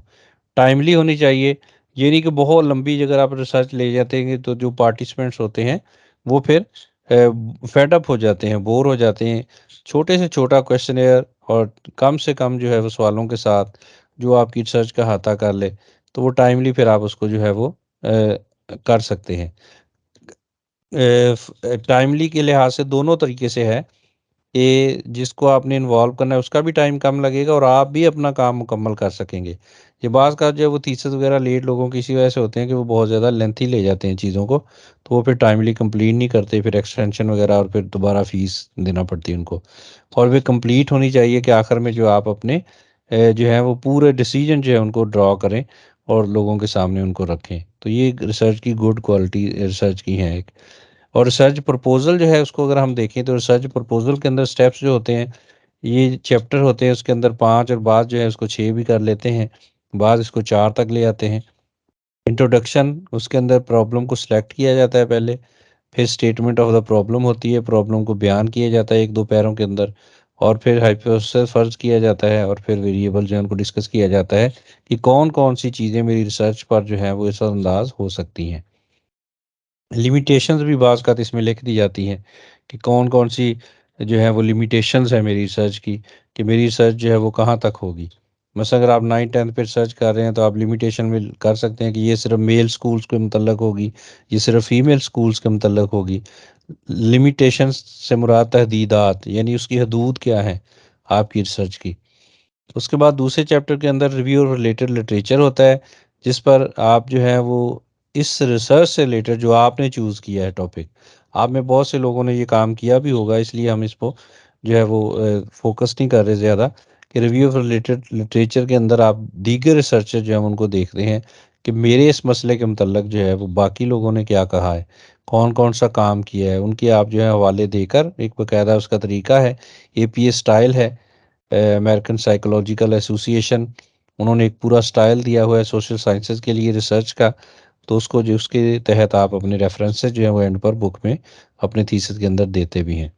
टाइमली होनी चाहिए, ये नहीं कि बहुत लंबी अगर आप रिसर्च ले जाते हैं तो जो पार्टिसिपेंट्स होते हैं वो फिर फेड अप हो जाते हैं, बोर हो जाते हैं। छोटे से छोटा क्वेश्चनेयर और कम से कम जो है वो सवालों के साथ जो आपकी रिसर्च का अहाता कर ले, तो वो टाइमली फिर आप उसको जो है वो कर सकते हैं। टाइमली के लिहाज से दोनों तरीके से है कि जिसको आपने इन्वॉल्व करना है उसका भी टाइम कम लगेगा और आप भी अपना काम मुकम्मल कर सकेंगे। ये बाज़ का जो है वो थीसिस वगैरह लेट लोगों की इसी वजह से होते हैं कि वो बहुत ज़्यादा लेंथी ले जाते हैं चीज़ों को, तो वो फिर टाइमली कंप्लीट नहीं करते, फिर एक्सटेंशन वगैरह और फिर दोबारा फ़ीस देना पड़ती है उनको। और वे कंप्लीट होनी चाहिए कि आखिर में जो आप अपने जो है वो पूरे डिसीजन जो है उनको ड्रॉ करें और लोगों के सामने उनको रखें। तो ये रिसर्च की गुड क्वालिटी रिसर्च की है एक। और रिसर्च प्रपोजल जो है उसको अगर हम देखें तो रिसर्च प्रपोजल के अंदर स्टेप्स जो होते हैं, ये चैप्टर होते हैं, उसके अंदर 5 और बाद जो है उसको 6 भी कर लेते हैं, बाद इसको 4 तक ले आते हैं। इंट्रोडक्शन, उसके अंदर प्रॉब्लम को सिलेक्ट किया जाता है पहले, फिर स्टेटमेंट ऑफ द प्रॉब्लम होती है, प्रॉब्लम को बयान किया जाता है 1-2 पैरों के अंदर, और फिर हाइपोथेसिस फर्ज किया जाता है, और फिर वेरिएबल जो है उनको डिस्कस किया जाता है कि कौन कौन सी चीज़ें मेरी रिसर्च पर जो है वो असरअंदाज हो सकती हैं। लिमिटेशंस भी बाज़ का इसमें लिख दी जाती हैं कि कौन कौन सी जो है वो लिमिटेशंस है मेरी रिसर्च की, कि मेरी रिसर्च जो है वो कहाँ तक होगी। मसलन अगर आप 9th-10th पे रिसर्च कर रहे हैं तो आप लिमिटेशन में कर सकते हैं कि ये सिर्फ मेल स्कूल्स के मुतल्लक होगी, ये सिर्फ फीमेल स्कूल्स के मुतल्लक होगी। लिमिटेशंस से मुराद तहदीदात, यानी उसकी हदूद क्या है आपकी रिसर्च की। उसके बाद दूसरे चैप्टर के अंदर रिव्यू और रिलेटेड लिटरेचर होता है, जिस पर आप जो है वो इस रिसर्च से रिलेटेड जो आपने चूज़ किया है टॉपिक, आप में बहुत से लोगों ने ये काम किया भी होगा, इसलिए हम इसको जो है वो फोकस नहीं कर रहे ज़्यादा, कि रिव्यू ऑफ रिलेटेड लिटरेचर के अंदर आप दीगर रिसर्चर जो है उनको देखते हैं कि मेरे इस मसले के मतलब जो है वो बाकी लोगों ने क्या कहा है, कौन कौन सा काम किया है, उनके आप जो है हवाले देकर एक बाकायदा उसका तरीका है, APA स्टाइल है, अमेरिकन साइकोलॉजिकल एसोसिएशन, उन्होंने एक पूरा स्टाइल दिया हुआ है सोशल साइंसेज के लिए रिसर्च का। तो उसको जो उसके तहत आप अपने रेफरेंसेस जो है वो एंड पर बुक में अपने थीसिस के अंदर देते भी हैं।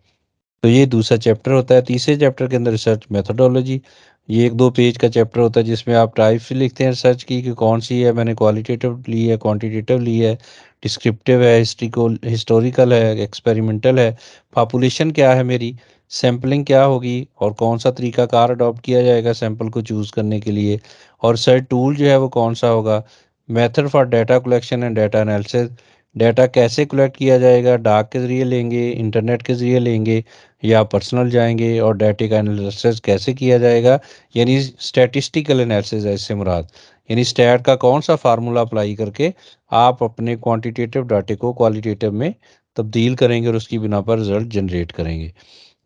तो ये दूसरा चैप्टर होता है। तीसरे चैप्टर के अंदर रिसर्च मेथोडोलॉजी, ये 1-2 पेज का चैप्टर होता है जिसमें आप टाइप्स लिखते हैं रिसर्च की कि कौन सी है, मैंने क्वालिटेटिव ली है, क्वांटिटेटिव ली है, डिस्क्रिप्टिव है, हिस्टोरिकल है, एक्सपेरिमेंटल है, पॉपुलेशन क्या है मेरी, सैम्पलिंग क्या होगी और कौन सा तरीकाकार अडॉप्ट किया जाएगा सैंपल को चूज़ करने के लिए, और रिसर्च टूल जो है वो कौन सा होगा, method for data collection and data analysis, data कैसे कलेक्ट किया जाएगा, डाक के ज़रिए लेंगे, इंटरनेट के ज़रिए लेंगे या पर्सनल जाएंगे, और डाटा का एनालिसिस कैसे किया जाएगा, यानी स्टैटिस्टिकल एनालिसिस है इससे मुराद, यानी स्टैट का कौन सा फार्मूला अप्लाई करके आप अपने क्वांटिटेटिव डाटे को क्वालिटेटिव में तब्दील करेंगे और उसकी बिना पर रिजल्ट जनरेट करेंगे।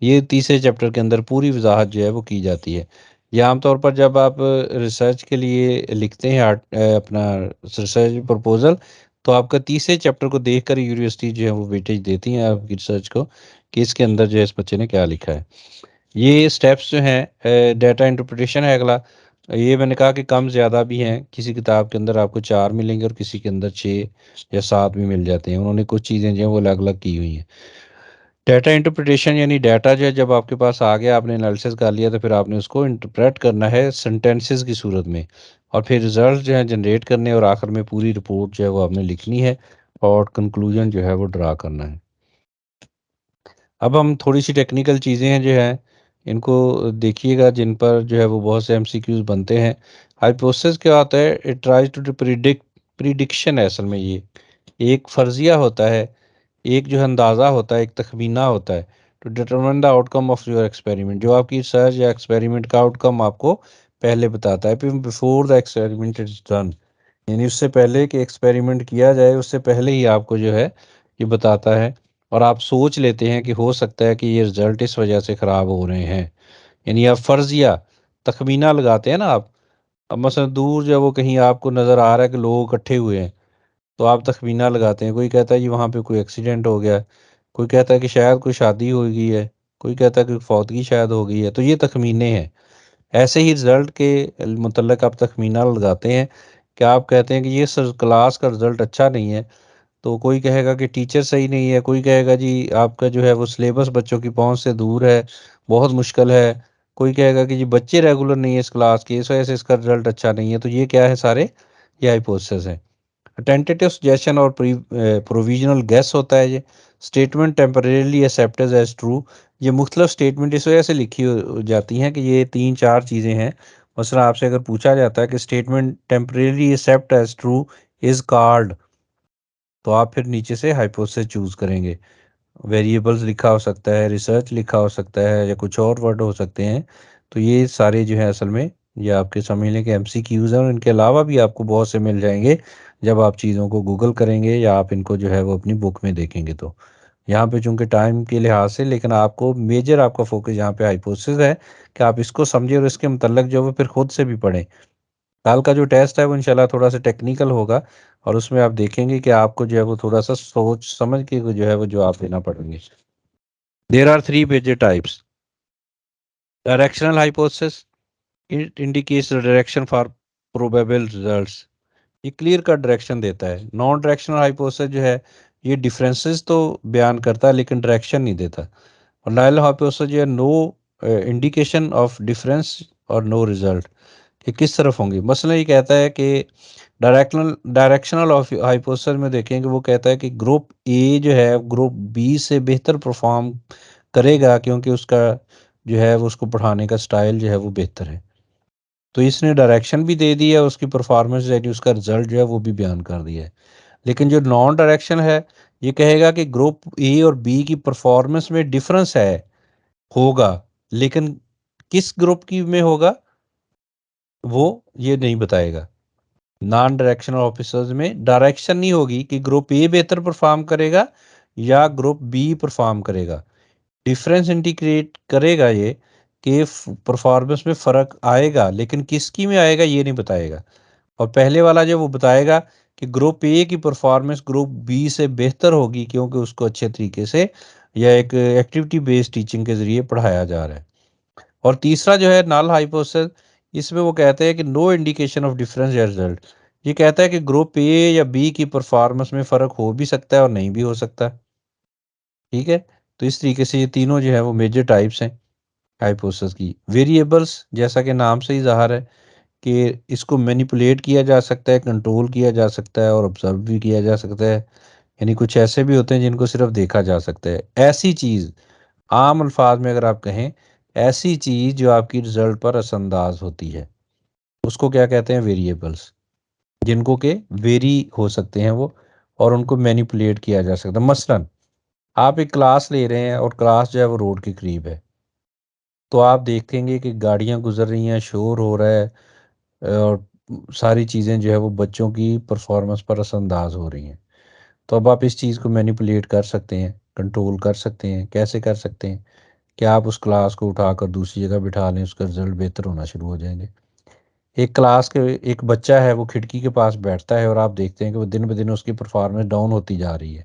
ये तीसरे चैप्टर के अंदर पूरी वजाहत जो है वो की जाती है। ये आमतौर पर जब आप रिसर्च के लिए लिखते हैं अपना रिसर्च प्रपोजल, तो आपका तीसरे चैप्टर को देखकर यूनिवर्सिटी जो है वो वेटेज देती हैं आपकी रिसर्च को कि इसके अंदर जो है इस बच्चे ने क्या लिखा है। ये स्टेप्स जो हैं, डाटा इंटरप्रिटेशन है अगला। ये मैंने कहा कि कम ज़्यादा भी हैं, किसी किताब के अंदर आपको 4 मिलेंगे और किसी के अंदर 6 या 7 भी मिल जाते हैं। उन्होंने कुछ चीज़ें जो हैं वो अलग-अलग की हुई हैं। डाटा इंटरप्रिटेशन यानी डाटा जो है जब आपके पास आ गया, आपने एनालिसिस कर लिया, तो फिर आपने उसको इंटरप्रेट करना है सेंटेंसेस की सूरत में, और फिर रिजल्ट जो है जनरेट करने, और आखिर में पूरी रिपोर्ट जो है वो आपने लिखनी है और कंक्लूजन जो है वो ड्रा करना है। अब हम थोड़ी सी टेक्निकल चीज़ें हैं जो है इनको देखिएगा, जिन पर जो है वो बहुत से MCQs बनते हैं। हाइपोथेसिस क्या होता है, इट ट्राइज टू प्रिडिक्शन है असल में, ये एक फर्जिया होता है, एक जो है अंदाज़ा होता है, एक तखमीना होता है, to determine the outcome of your experiment, जो आपकी रिसर्च या एक्सपेरिमेंट का आउटकम आपको पहले बताता है, फिर before the experiment is done, यानी उससे पहले कि एक्सपेरिमेंट किया जाए उससे पहले ही आपको जो है ये बताता है, और आप सोच लेते हैं कि हो सकता है कि ये रिजल्ट इस वजह से ख़राब हो रहे हैं, यानी आप फर्जिया तखमीना लगाते हैं ना आप। अब मसलन दूर जो है वो कहीं आपको नज़र आ रहा है कि लोग इकट्ठे हुए हैं, तो आप तखमीना लगाते हैं, कोई कहता है जी वहाँ पे कोई एक्सीडेंट हो गया है, कोई कहता है कि शायद कोई शादी हो गई है, कोई कहता है कि फौतगी शायद हो गई है, तो ये तखमीने हैं। ऐसे ही रिजल्ट के मुतल्लिक़ आप तखमीना लगाते हैं कि आप कहते हैं कि ये सर क्लास का रिजल्ट अच्छा नहीं है, तो कोई कहेगा कि टीचर सही नहीं है, कोई कहेगा जी आपका जो है वो सिलेबस बच्चों की पहुँच से दूर है, बहुत मुश्किल है, कोई कहेगा कि जी बच्चे रेगुलर नहीं है इस क्लास के, इस वजह से इसका रिजल्ट अच्छा नहीं है। तो ये क्या है सारे, ये हाइपोथेसिस हैं। टेंटेटिव सजेशन और प्रोविजनल गेस होता है ये। Statement temporarily accepted as true, ये मुख्तलिफ स्टेटमेंट इस वजह से लिखी हो जाती हैं कि ये 3-4 चीज़ें हैं। मसलन आपसे अगर पूछा जाता है कि statement temporarily accept as true is called, तो आप फिर नीचे से हाइपोथेसिस चूज़ करेंगे। वेरिएबल्स लिखा हो सकता है, रिसर्च लिखा हो सकता है, या कुछ और वर्ड हो सकते हैं। तो ये सारे जो है असल में ये आपके समझ लें कि MCQs हैं, और इनके अलावा भी आपको बहुत से मिल जाएंगे जब आप चीज़ों को गूगल करेंगे या आप इनको जो है वो अपनी बुक में देखेंगे तो। यहाँ पे चूंकि टाइम के लिहाज से, लेकिन आपको मेजर आपका फोकस यहाँ पे हाइपोथेसिस है कि आप इसको समझे और इसके मतलब जो है फिर खुद से भी पढ़ें। कल का जो टेस्ट है वो इंशाल्लाह थोड़ा सा टेक्निकल होगा और उसमें आप देखेंगे कि आपको जो है वो थोड़ा सा सोच समझ के जो है वो जवाब देना पड़ेंगे। There are 3 major types. Directional hypothesis, it indicates the direction for probable results. ये क्लियर कट डायरेक्शन देता है। नॉन डायरेक्शनल हाइपोथेसिस जो है ये डिफरेंसेस तो बयान करता है लेकिन डायरेक्शन नहीं देता। और नल हाइपोथेसिस जो है नो इंडिकेशन ऑफ डिफरेंस और नो रिजल्ट, कि किस तरफ होंगे। मसला ये कहता है कि डायरेक्शनल हाइपोथेसिस में देखें कि वो कहता है कि ग्रुप ए जो है ग्रुप बी से बेहतर परफॉर्म करेगा क्योंकि उसका जो है वो उसको पढ़ाने का स्टाइल जो है वो बेहतर है। तो इसने डायरेक्शन भी दे दी है, उसकी परफॉर्मेंस यानी उसका रिजल्ट जो है वो भी बयान कर दिया है। लेकिन जो नॉन डायरेक्शन है ये कहेगा कि ग्रुप ए और बी की परफॉर्मेंस में डिफरेंस है, होगा, लेकिन किस ग्रुप की में होगा वो ये नहीं बताएगा। नॉन डायरेक्शनल ऑफिसर्स में डायरेक्शन नहीं होगी कि ग्रुप ए बेहतर परफॉर्म करेगा या ग्रुप बी परफॉर्म करेगा। डिफरेंस इंडिकेट करेगा ये कि परफॉर्मेंस में फ़र्क आएगा, लेकिन किसकी में आएगा ये नहीं बताएगा। और पहले वाला जो वो बताएगा कि ग्रुप ए की परफॉर्मेंस ग्रुप बी से बेहतर होगी क्योंकि उसको अच्छे तरीके से या एक एक्टिविटी बेस्ड टीचिंग के ज़रिए पढ़ाया जा रहा है। और तीसरा जो है नल हाइपोथेसिस, इसमें वो कहते हैं कि नो इंडिकेशन ऑफ डिफरेंस या रिजल्ट। ये कहता है कि ग्रुप ए या बी की परफॉर्मेंस में फ़र्क हो भी सकता है और नहीं भी हो सकता। ठीक है, तो इस तरीके से ये तीनों जो है वो मेजर टाइप्स हैं हाइपोथेसिस की। वेरिएबल्स जैसा कि नाम से ही ज़ाहिर है कि इसको मैनिपुलेट किया जा सकता है, कंट्रोल किया जा सकता है और ऑब्जर्व भी किया जा सकता है। यानी कुछ ऐसे भी होते हैं जिनको सिर्फ देखा जा सकता है। ऐसी चीज़, आम अल्फाज में अगर आप कहें, ऐसी चीज़ जो आपकी रिजल्ट पर असरअंदाज होती है उसको क्या कहते हैं? वेरिएबल्स, जिनको के वेरी हो सकते हैं वो और उनको मैनिपुलेट किया जा सकता है। मसलन आप एक क्लास ले रहे हैं और क्लास जो है वो रोड के करीब है, तो आप देखेंगे कि गाड़ियां गुजर रही हैं, शोर हो रहा है और सारी चीज़ें जो है वो बच्चों की परफॉर्मेंस पर असरअंदाज हो रही हैं। तो अब आप इस चीज़ को मैनिपुलेट कर सकते हैं, कंट्रोल कर सकते हैं। कैसे कर सकते हैं? कि आप उस क्लास को उठाकर दूसरी जगह बिठा लें, उसका रिजल्ट बेहतर होना शुरू हो जाएंगे। एक क्लास के एक बच्चा है वो खिड़की के पास बैठता है और आप देखते हैं कि वो दिन ब दिन उसकी परफॉर्मेंस डाउन होती जा रही है,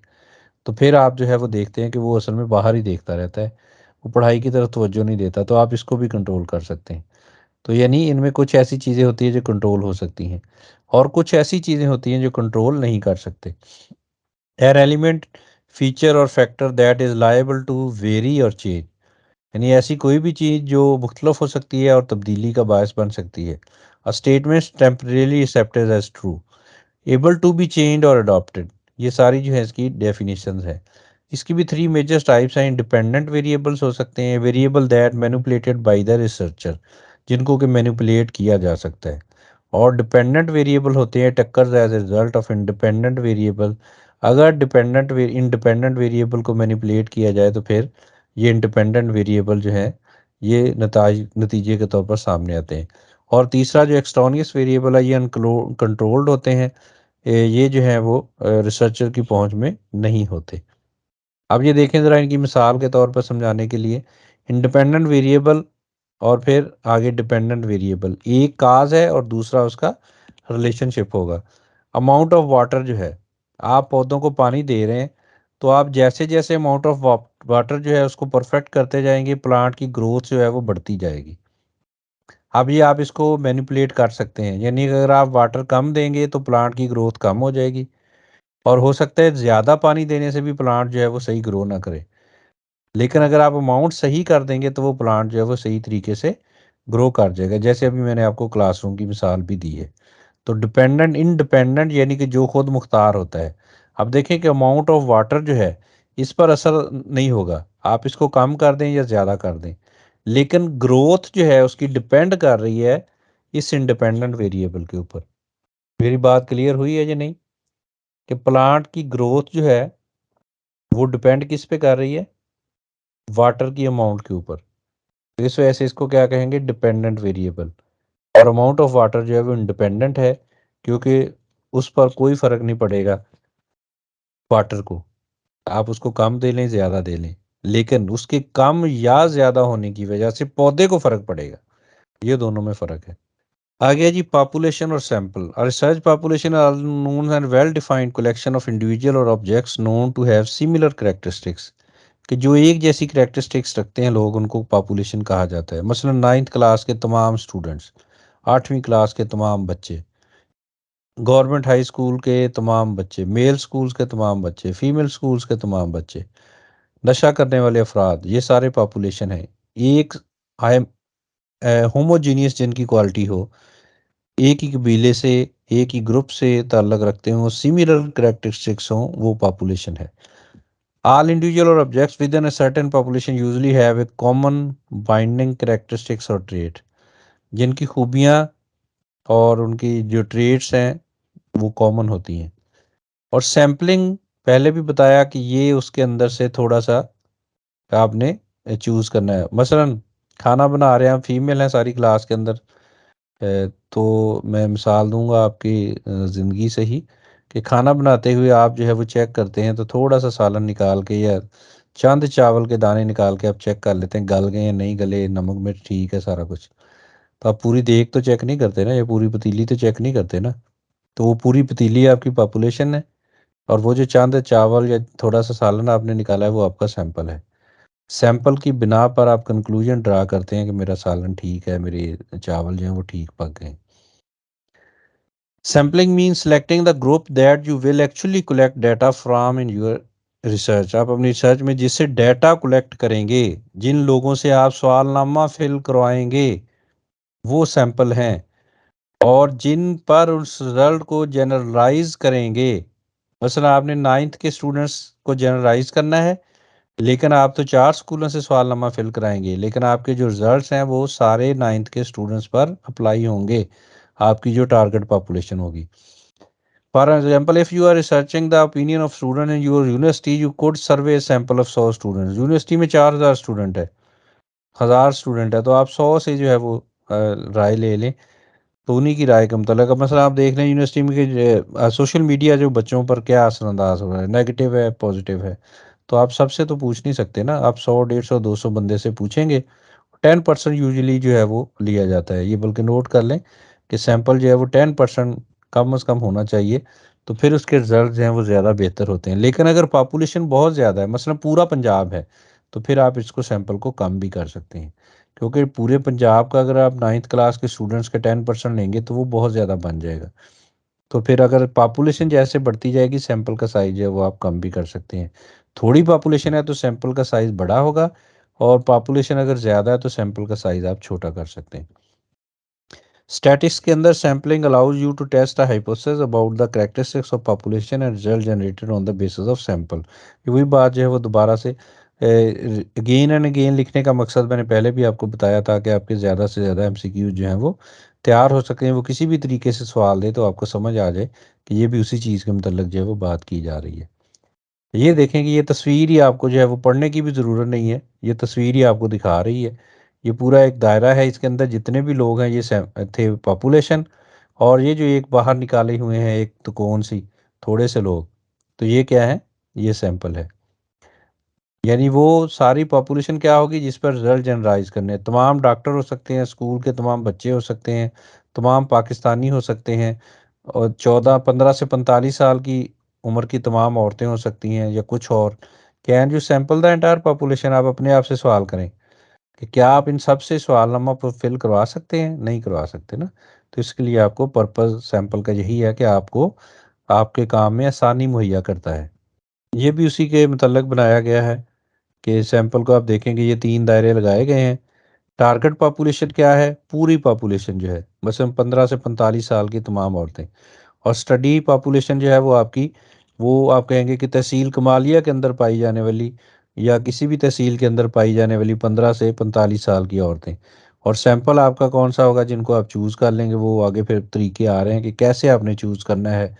तो फिर आप जो है वो देखते हैं कि वो असल में बाहर ही देखता रहता है, वो पढ़ाई की तरफ तवज्जो नहीं देता। तो आप इसको भी कंट्रोल कर सकते हैं। तो यानी इनमें कुछ ऐसी चीज़ें होती हैं जो कंट्रोल हो सकती हैं और कुछ ऐसी चीज़ें होती हैं जो कंट्रोल नहीं कर सकते। एन एलिमेंट, फीचर और factor that is liable to very और चेंज, यानी ऐसी कोई भी चीज़ जो मुख्तलफ हो सकती है और तब्दीली का बायस बन सकती है। A statement temporarily accepted as true, able to be changed और अडॉप्टेड। ये सारी जो है इसकी डेफिनेशंस है। इसकी भी 3 मेजर टाइप्स हैं। इंडिपेंडेंट वेरिएबल्स हो सकते हैं, variable that manipulated by the researcher, जिनको कि मैनिपुलेट किया जा सकता है। और डिपेंडेंट वेरिएबल होते हैं टक्कर as a result of independent variable. अगर इंडिपेंडेंट वेरिएबल को मैनिपुलेट किया जाए तो फिर ये इंडिपेंडेंट वेरिएबल जो है ये नतीजे के तौर पर सामने आते हैं। और तीसरा जो एक्सट्रॉनियस वेरिएबल है ये अनकंट्रोल्ड होते हैं, ये जो है वो रिसर्चर की पहुंच में नहीं होते। अब ये देखें ज़रा इनकी मिसाल के तौर पर समझाने के लिए। इंडिपेंडेंट वेरिएबल और फिर आगे डिपेंडेंट वेरिएबल, एक काज है और दूसरा उसका रिलेशनशिप होगा। अमाउंट ऑफ वाटर जो है, आप पौधों को पानी दे रहे हैं, तो आप जैसे जैसे अमाउंट ऑफ वाटर जो है उसको परफेक्ट करते जाएंगे, प्लांट की ग्रोथ जो है वो बढ़ती जाएगी। अब ये आप इसको मैनिपुलेट कर सकते हैं, यानी अगर आप वाटर कम देंगे तो प्लांट की ग्रोथ कम हो जाएगी और हो सकता है ज़्यादा पानी देने से भी प्लांट जो है वो सही ग्रो ना करे। लेकिन अगर आप अमाउंट सही कर देंगे तो वो प्लांट जो है वो सही तरीके से ग्रो कर जाएगा, जैसे अभी मैंने आपको क्लासरूम की मिसाल भी दी है। तो डिपेंडेंट इंडिपेंडेंट यानी कि जो खुद मुख्तार होता है। अब देखें कि अमाउंट ऑफ वाटर जो है इस पर असर नहीं होगा, आप इसको कम कर दें या ज़्यादा कर दें, लेकिन ग्रोथ जो है उसकी डिपेंड कर रही है इस इंडिपेंडेंट वेरिएबल के ऊपर। मेरी बात क्लियर हुई है या नहीं? कि प्लांट की ग्रोथ जो है वो डिपेंड किस पे कर रही है? वाटर की अमाउंट के ऊपर। तो इस वजह से इसको क्या कहेंगे? Dependent variable. और अमाउंट ऑफ वाटर जो है वो इंडिपेंडेंट है क्योंकि उस पर कोई फ़र्क नहीं पड़ेगा वाटर को। आप उसको कम दे लें, ज़्यादा दे लें, लेकिन उसके कम या ज़्यादा होने की वजह से पौधे को फ़र्क पड़ेगा। ये दोनों में फ़र्क है। आ गया जी पॉपुलेशन और sample. A research population are known and well defined collection of individual और objects known to have similar characteristics, कि जो एक जैसी कैरेक्टरिस्टिक्स रखते हैं लोग, उनको पॉपुलेशन कहा जाता है। मसलन 9th क्लास के तमाम स्टूडेंट्स, 8वीं क्लास के तमाम बच्चे, गवर्नमेंट हाई स्कूल के तमाम बच्चे, मेल स्कूल्स के तमाम बच्चे, फीमेल स्कूल्स के तमाम बच्चे, नशा करने वाले अफराद, ये सारे पॉपुलेशन है। एक होमोजीनियस जिनकी क्वालिटी हो, एक ही कबीले से, एक ही ग्रुप से ताल्लुक़ रखते हों, सिमिलर कैरेक्टरिस्टिक्स हों, वो पॉपुलेशन है। All individual or objects within a certain population usually have a common binding characteristics or trait, जिनकी खूबियाँ और उनकी जो ट्रेट्स हैं वो कॉमन होती हैं। और सैम्पलिंग पहले भी बताया कि ये उसके अंदर से थोड़ा सा आपने चूज़ करना है। मसलन खाना बना रहे हैं, फीमेल हैं सारी क्लास के अंदर, तो मैं मिसाल दूंगा आपकी ज़िंदगी से ही, कि खाना बनाते हुए आप जो है वो चेक करते हैं तो थोड़ा सा सालन निकाल के या चंद चावल के दाने निकाल के आप चेक कर लेते हैं गल गए या नहीं गले, नमक मिर्च ठीक है सारा कुछ। तो आप पूरी देग तो चेक नहीं करते ना, या पूरी पतीली तो चेक नहीं करते ना। तो वो पूरी पतीली आपकी पॉपुलेशन है, और वो जो चंद चावल या थोड़ा सा सालन आपने निकाला है वो आपका सैंपल है। सैंपल की बिना पर आप कंक्लूजन ड्रा करते हैं कि मेरा सालन ठीक है, मेरे चावल जो हैं वो ठीक पक गए। Sampling means selecting the group that you will actually collect data from in your research. आप अपनी रिसर्च में जिससे डाटा कलेक्ट करेंगे, जिन लोगों से आप सवालनामा फिल करवाएंगे, वो सैंपल हैं। और जिन पर उस रिजल्ट को जनरलाइज करेंगे, मसलन आपने 9th के स्टूडेंट्स को जनरलाइज करना है, लेकिन आप तो 4 स्कूलों से सवालनामा फिल कराएंगे, लेकिन आपके जो रिजल्ट्स हैं वो सारे 9th के स्टूडेंट्स पर अप्लाई होंगे, आपकी जो टारगेट पॉपुलेशन होगी। For example, if you are researching the opinion of student in your university, you could survey a sample of 100 students. University में 4000 स्टूडेंट है, 1000 स्टूडेंट है, तो आप 100 से जो है वो राय ले लें, तो उन्हीं की राय का मतलब। अब मसला आप देख लें यूनिवर्सिटी में कि सोशल मीडिया जो बच्चों पर क्या असरअंदाज हो रहा है, नेगेटिव है पॉजिटिव है, तो आप सबसे तो पूछ नहीं सकते ना। आप 100 150 200 बंदे से पूछेंगे, 10% यूजुअली जो है वो लिया जाता है। ये बल्कि नोट कर लें कि सैंपल जो है वो 10% कम से कम होना चाहिए, तो फिर उसके रिजल्ट जो हैं वो ज़्यादा बेहतर होते हैं। लेकिन अगर पॉपुलेशन बहुत ज़्यादा है, मसलन पूरा पंजाब है, तो फिर आप इसको सैंपल को कम भी कर सकते हैं, क्योंकि पूरे पंजाब का अगर आप 9th क्लास के स्टूडेंट्स का 10% लेंगे तो वो बहुत ज़्यादा बन जाएगा। तो फिर अगर पॉपुलेशन जैसे बढ़ती जाएगी, सैंपल का साइज़ जो है वो आप कम भी कर सकते हैं। थोड़ी पॉपुलेशन है तो सैंपल का साइज़ बड़ा होगा, और पॉपुलेशन अगर ज़्यादा है तो सैंपल का साइज़ आप छोटा कर सकते हैं। स्टैटिस्टिक्स के अंदर sampling allows you to test a hypothesis about the characteristics of population and result generated on the basis of sample. ये वही बात जो है वो दोबारा से अगेन एंड अगेन लिखने का मकसद मैंने पहले भी आपको बताया था कि आपके ज़्यादा से ज़्यादा एमसीक्यू जो हैं वो तैयार हो सकें, वो किसी भी तरीके से सवाल दे तो आपको समझ आ जाए कि ये भी उसी चीज़ के मतलब जो है वो बात की जा रही है। ये देखें कि ये तस्वीर ही आपको जो है वो पढ़ने की भी ज़रूरत नहीं है, ये तस्वीर ही आपको दिखा रही है। ये पूरा एक दायरा है, इसके अंदर जितने भी लोग हैं ये थे पॉपुलेशन, और ये जो एक बाहर निकाले हुए हैं एक त्रिकोण सी, थोड़े से लोग, तो ये क्या है, ये सैंपल है। यानी वो सारी पॉपुलेशन क्या होगी जिस पर रिजल्ट जनरलाइज करने हैं। तमाम डॉक्टर हो सकते हैं, स्कूल के तमाम बच्चे हो सकते हैं, तमाम पाकिस्तानी हो सकते हैं, और 14-15 से 45 साल की उम्र की तमाम औरतें हो सकती हैं, या कुछ और। Can you sample the entire population? आप अपने आप से सवाल करें कि क्या आप इन सब से सवालनामा फिल करवा सकते हैं? नहीं करवा सकते ना। तो इसके लिए आपको पर्पज़ सैंपल का यही है कि आपको आपके काम में आसानी मुहैया करता है। ये भी उसी के मतलब बनाया गया है कि सैंपल को आप देखेंगे ये 3 दायरे लगाए गए हैं। टारगेट पॉपुलेशन क्या है? पूरी पॉपुलेशन जो है, मसलन 15 से 45 साल की तमाम औरतें। और स्टडी पॉपुलेशन जो है वो आपकी, वो आप कहेंगे कि तहसील कमालिया के अंदर पाई जाने वाली, या किसी भी तहसील के अंदर पाई जाने वाली 15 से 45 साल की औरतें। और सैंपल आपका कौन सा होगा जिनको आप चूज़ कर लेंगे, वो आगे फिर तरीके आ रहे हैं कि कैसे आपने चूज़ करना है।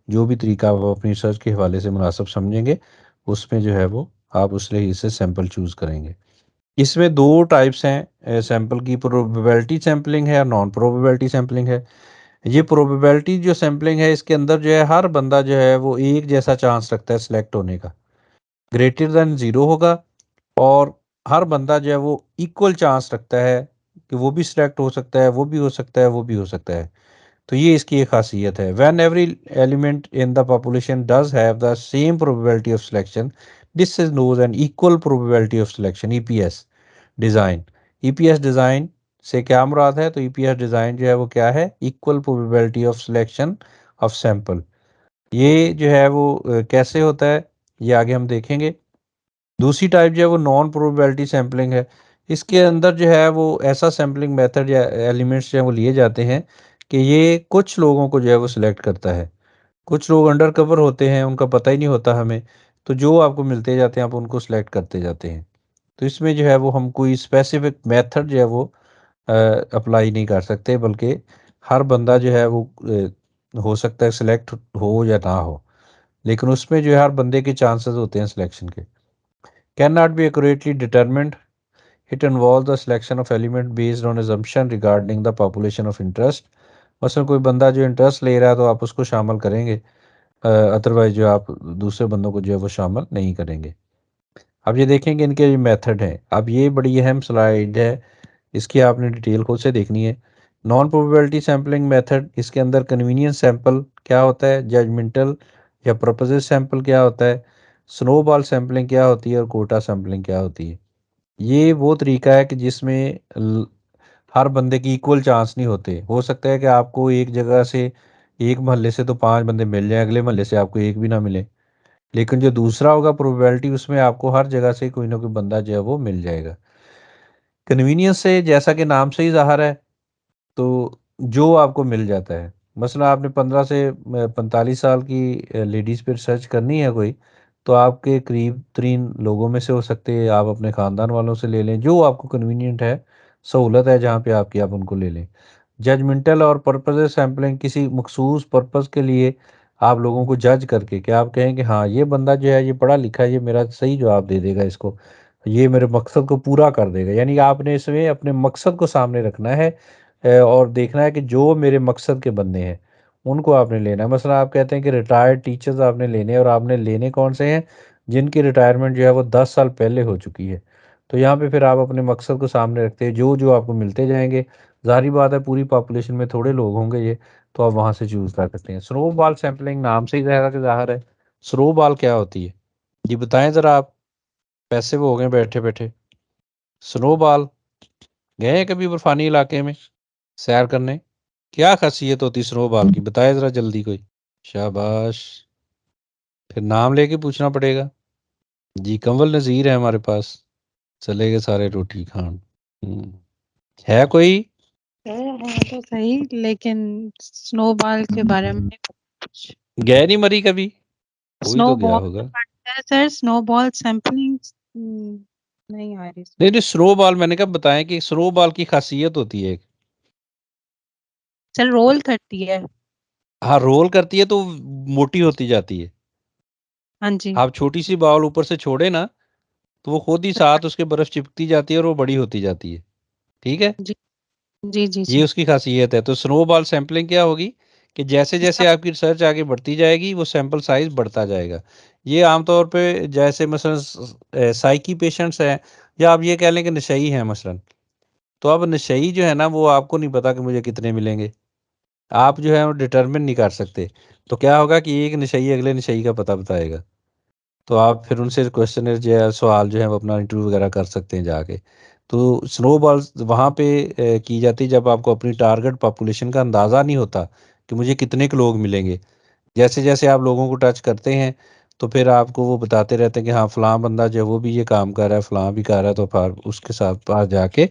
जो भी तरीका आप अपनी रिसर्च के हवाले से मुनासिब समझेंगे, उसमें जो है वो आप उस लिए से सैंपल चूज़ करेंगे। इसमें 2 टाइप्स हैं सैंपल की, प्रोबेबिलिटी सैंपलिंग है और नॉन प्रोबेबिलिटी सैंपलिंग है। ये प्रोबेबिलिटी जो सैंपलिंग है, इसके अंदर जो है हर बंदा जो है वो एक जैसा चांस रखता है सिलेक्ट होने का। ग्रेटर देन 0 होगा और हर बंदा जो है वो इक्वल चांस रखता है कि वो भी सिलेक्ट हो सकता है, वो भी हो सकता है, वो भी हो सकता है। तो ये इसकी एक खासियत है। When every element in the population does have the same probability of selection, this is known an equal probability of selection, EPS design. EPS design से क्या मुराद है? तो ईपीएस डिज़ाइन जो है वो क्या है? Equal probability of selection of sample. ये जो है वो कैसे होता है ये आगे हम देखेंगे। दूसरी टाइप जो है वो नॉन प्रोबेबिलिटी सैम्पलिंग है। इसके अंदर जो है वो ऐसा सैम्पलिंग मेथड या एलिमेंट्स जो है वो लिए जाते हैं कि ये कुछ लोगों को जो है वो सिलेक्ट करता है। कुछ लोग अंडर कवर होते हैं, उनका पता ही नहीं होता हमें, तो जो आपको मिलते जाते हैं आप उनको सिलेक्ट करते जाते हैं। तो इसमें जो है वो हम कोई स्पेसिफिक मेथड जो है वो अप्लाई नहीं कर सकते, बल्कि हर बंदा जो है वो हो सकता है सिलेक्ट हो या ना हो, लेकिन उसमें जो है हर बंदे के चांसेस होते हैं सिलेक्शन के। Can not be accurately determined, it involve the selection of element based on assumption regarding the population of interest. मसलन कोई बंदा जो इंटरेस्ट ले रहा है तो आप उसको शामिल करेंगे, अदरवाइज जो आप दूसरे बंदों को जो है वो शामिल नहीं करेंगे। अब ये देखेंगे इनके जो मेथड हैं। अब ये बड़ी अहम स्लाइड है, इसकी आपने डिटेल खुद से देखनी है। नॉन प्रोबेबिलिटी सैम्पलिंग मेथड, इसके अंदर कन्वीनियंस सैंपल क्या होता है, जजमेंटल या पर्पसेस सैंपल क्या होता है, स्नोबॉल सैंपलिंग क्या होती है और कोटा सैंपलिंग क्या होती है। ये वो तरीका है कि जिसमें हर बंदे की इक्वल चांस नहीं होते। हो सकता है कि आपको एक जगह से, एक मोहल्ले से तो 5 बंदे मिल जाएं, अगले मोहल्ले से आपको एक भी ना मिले, लेकिन जो दूसरा होगा प्रोबेबिलिटी, उसमें आपको हर जगह से कोई ना कोई बंदा जो है वो मिल जाएगा। कन्वीनियंस से जैसा कि नाम से ही ज़ाहिर है, तो जो आपको मिल जाता है। मसलन आपने 15 से 45 साल की लेडीज़ पे रिसर्च करनी है कोई, तो आपके करीब 3 लोगों में से हो सकते हैं, आप अपने ख़ानदान वालों से ले लें, जो आपको कन्वीनियंट है, सहूलत है जहाँ पे आपकी, आप उनको ले लें। जजमेंटल और पर्पस सैंपलिंग, किसी मखसूस पर्पस के लिए आप लोगों को जज करके कि आप कहें कि हाँ ये बंदा जो है ये पढ़ा लिखा है, ये मेरा सही जवाब दे देगा, इसको ये मेरे मकसद को पूरा कर देगा। यानी आपने इसमें अपने मकसद को सामने रखना है और देखना है कि जो मेरे मकसद के बंदे हैं उनको आपने लेना है। मसलन आप कहते हैं कि रिटायर्ड टीचर्स आपने लेने हैं, और आपने लेने कौन से हैं? जिनकी रिटायरमेंट जो है वो 10 साल पहले हो चुकी है। तो यहाँ पे फिर आप अपने मकसद को सामने रखते हैं, जो जो आपको मिलते जाएंगे। ज़ाहिर बात है पूरी पॉपुलेशन में थोड़े लोग होंगे ये, तो आप वहाँ से चूज़ कर सकते हैं। स्नो बॉल सैंपलिंग नाम से ही ज़ाहिर है। स्नो बॉल क्या होती है जी बताएं ज़रा आप, पैसे वो हो गए बैठे बैठे। स्नो बॉल गए हैं कभी बर्फानी इलाके में सैर करने? क्या खासियत होती स्नो बॉल की, बताए ज़रा जल्दी कोई। शाबाश, फिर नाम लेके पूछना पड़ेगा। जी कंवल नज़ीर है हमारे पास, चले गए सारे रोटी खान। है कोई? है तो सही, लेकिन स्नोबॉल के बारे में कुछ। गए नहीं मरी कभी? कोई तो गया स्नोबॉल होगा। है सर, स्नोबॉल सैंपलिंग नहीं आ रही। नहीं नहीं, स्नो बॉल मैंने कहा बताएं कि स्नो बॉल की खासियत होती है। सर रोल करती है। हाँ रोल करती है तो मोटी होती जाती है। हाँ जी। आप छोटी सी बॉल ऊपर से छोड़े ना, तो वो खुद ही साथ उसके बर्फ चिपकती जाती है और वो बड़ी होती जाती है। ठीक है, जी जी जी ये जी। उसकी खासियत है। तो स्नो बॉल सैंपलिंग क्या होगी कि जैसे जैसे आपकी रिसर्च आगे बढ़ती जाएगी वो सैंपल साइज बढ़ता जाएगा। ये आमतौर पे जैसे मसलन साइकी पेशेंट्स हैं, या आप ये कह लें कि नशई हैं मसलन, तो अब नशई जो है ना वो आपको नहीं पता कि मुझे कितने मिलेंगे, आप जो है वो डिटरमिन नहीं कर सकते। तो क्या होगा कि एक नशई अगले नशई का पता बताएगा, तो आप फिर उनसे क्वेश्चन जो है सवाल जो है वो अपना इंटरव्यू वगैरह कर सकते हैं जाके। तो स्नोबॉल वहाँ पे की जाती है जब आपको अपनी टारगेट पॉपुलेशन का अंदाज़ा नहीं होता कि मुझे कितने के लोग मिलेंगे। जैसे जैसे आप लोगों को टच करते हैं तो फिर आपको वो बताते रहते हैं कि हाँ फ़लाँ बंदा जो है वो भी ये काम कर रहा है, फ़लाँ भी कर रहा है, तो फिर उसके साथ पास जाके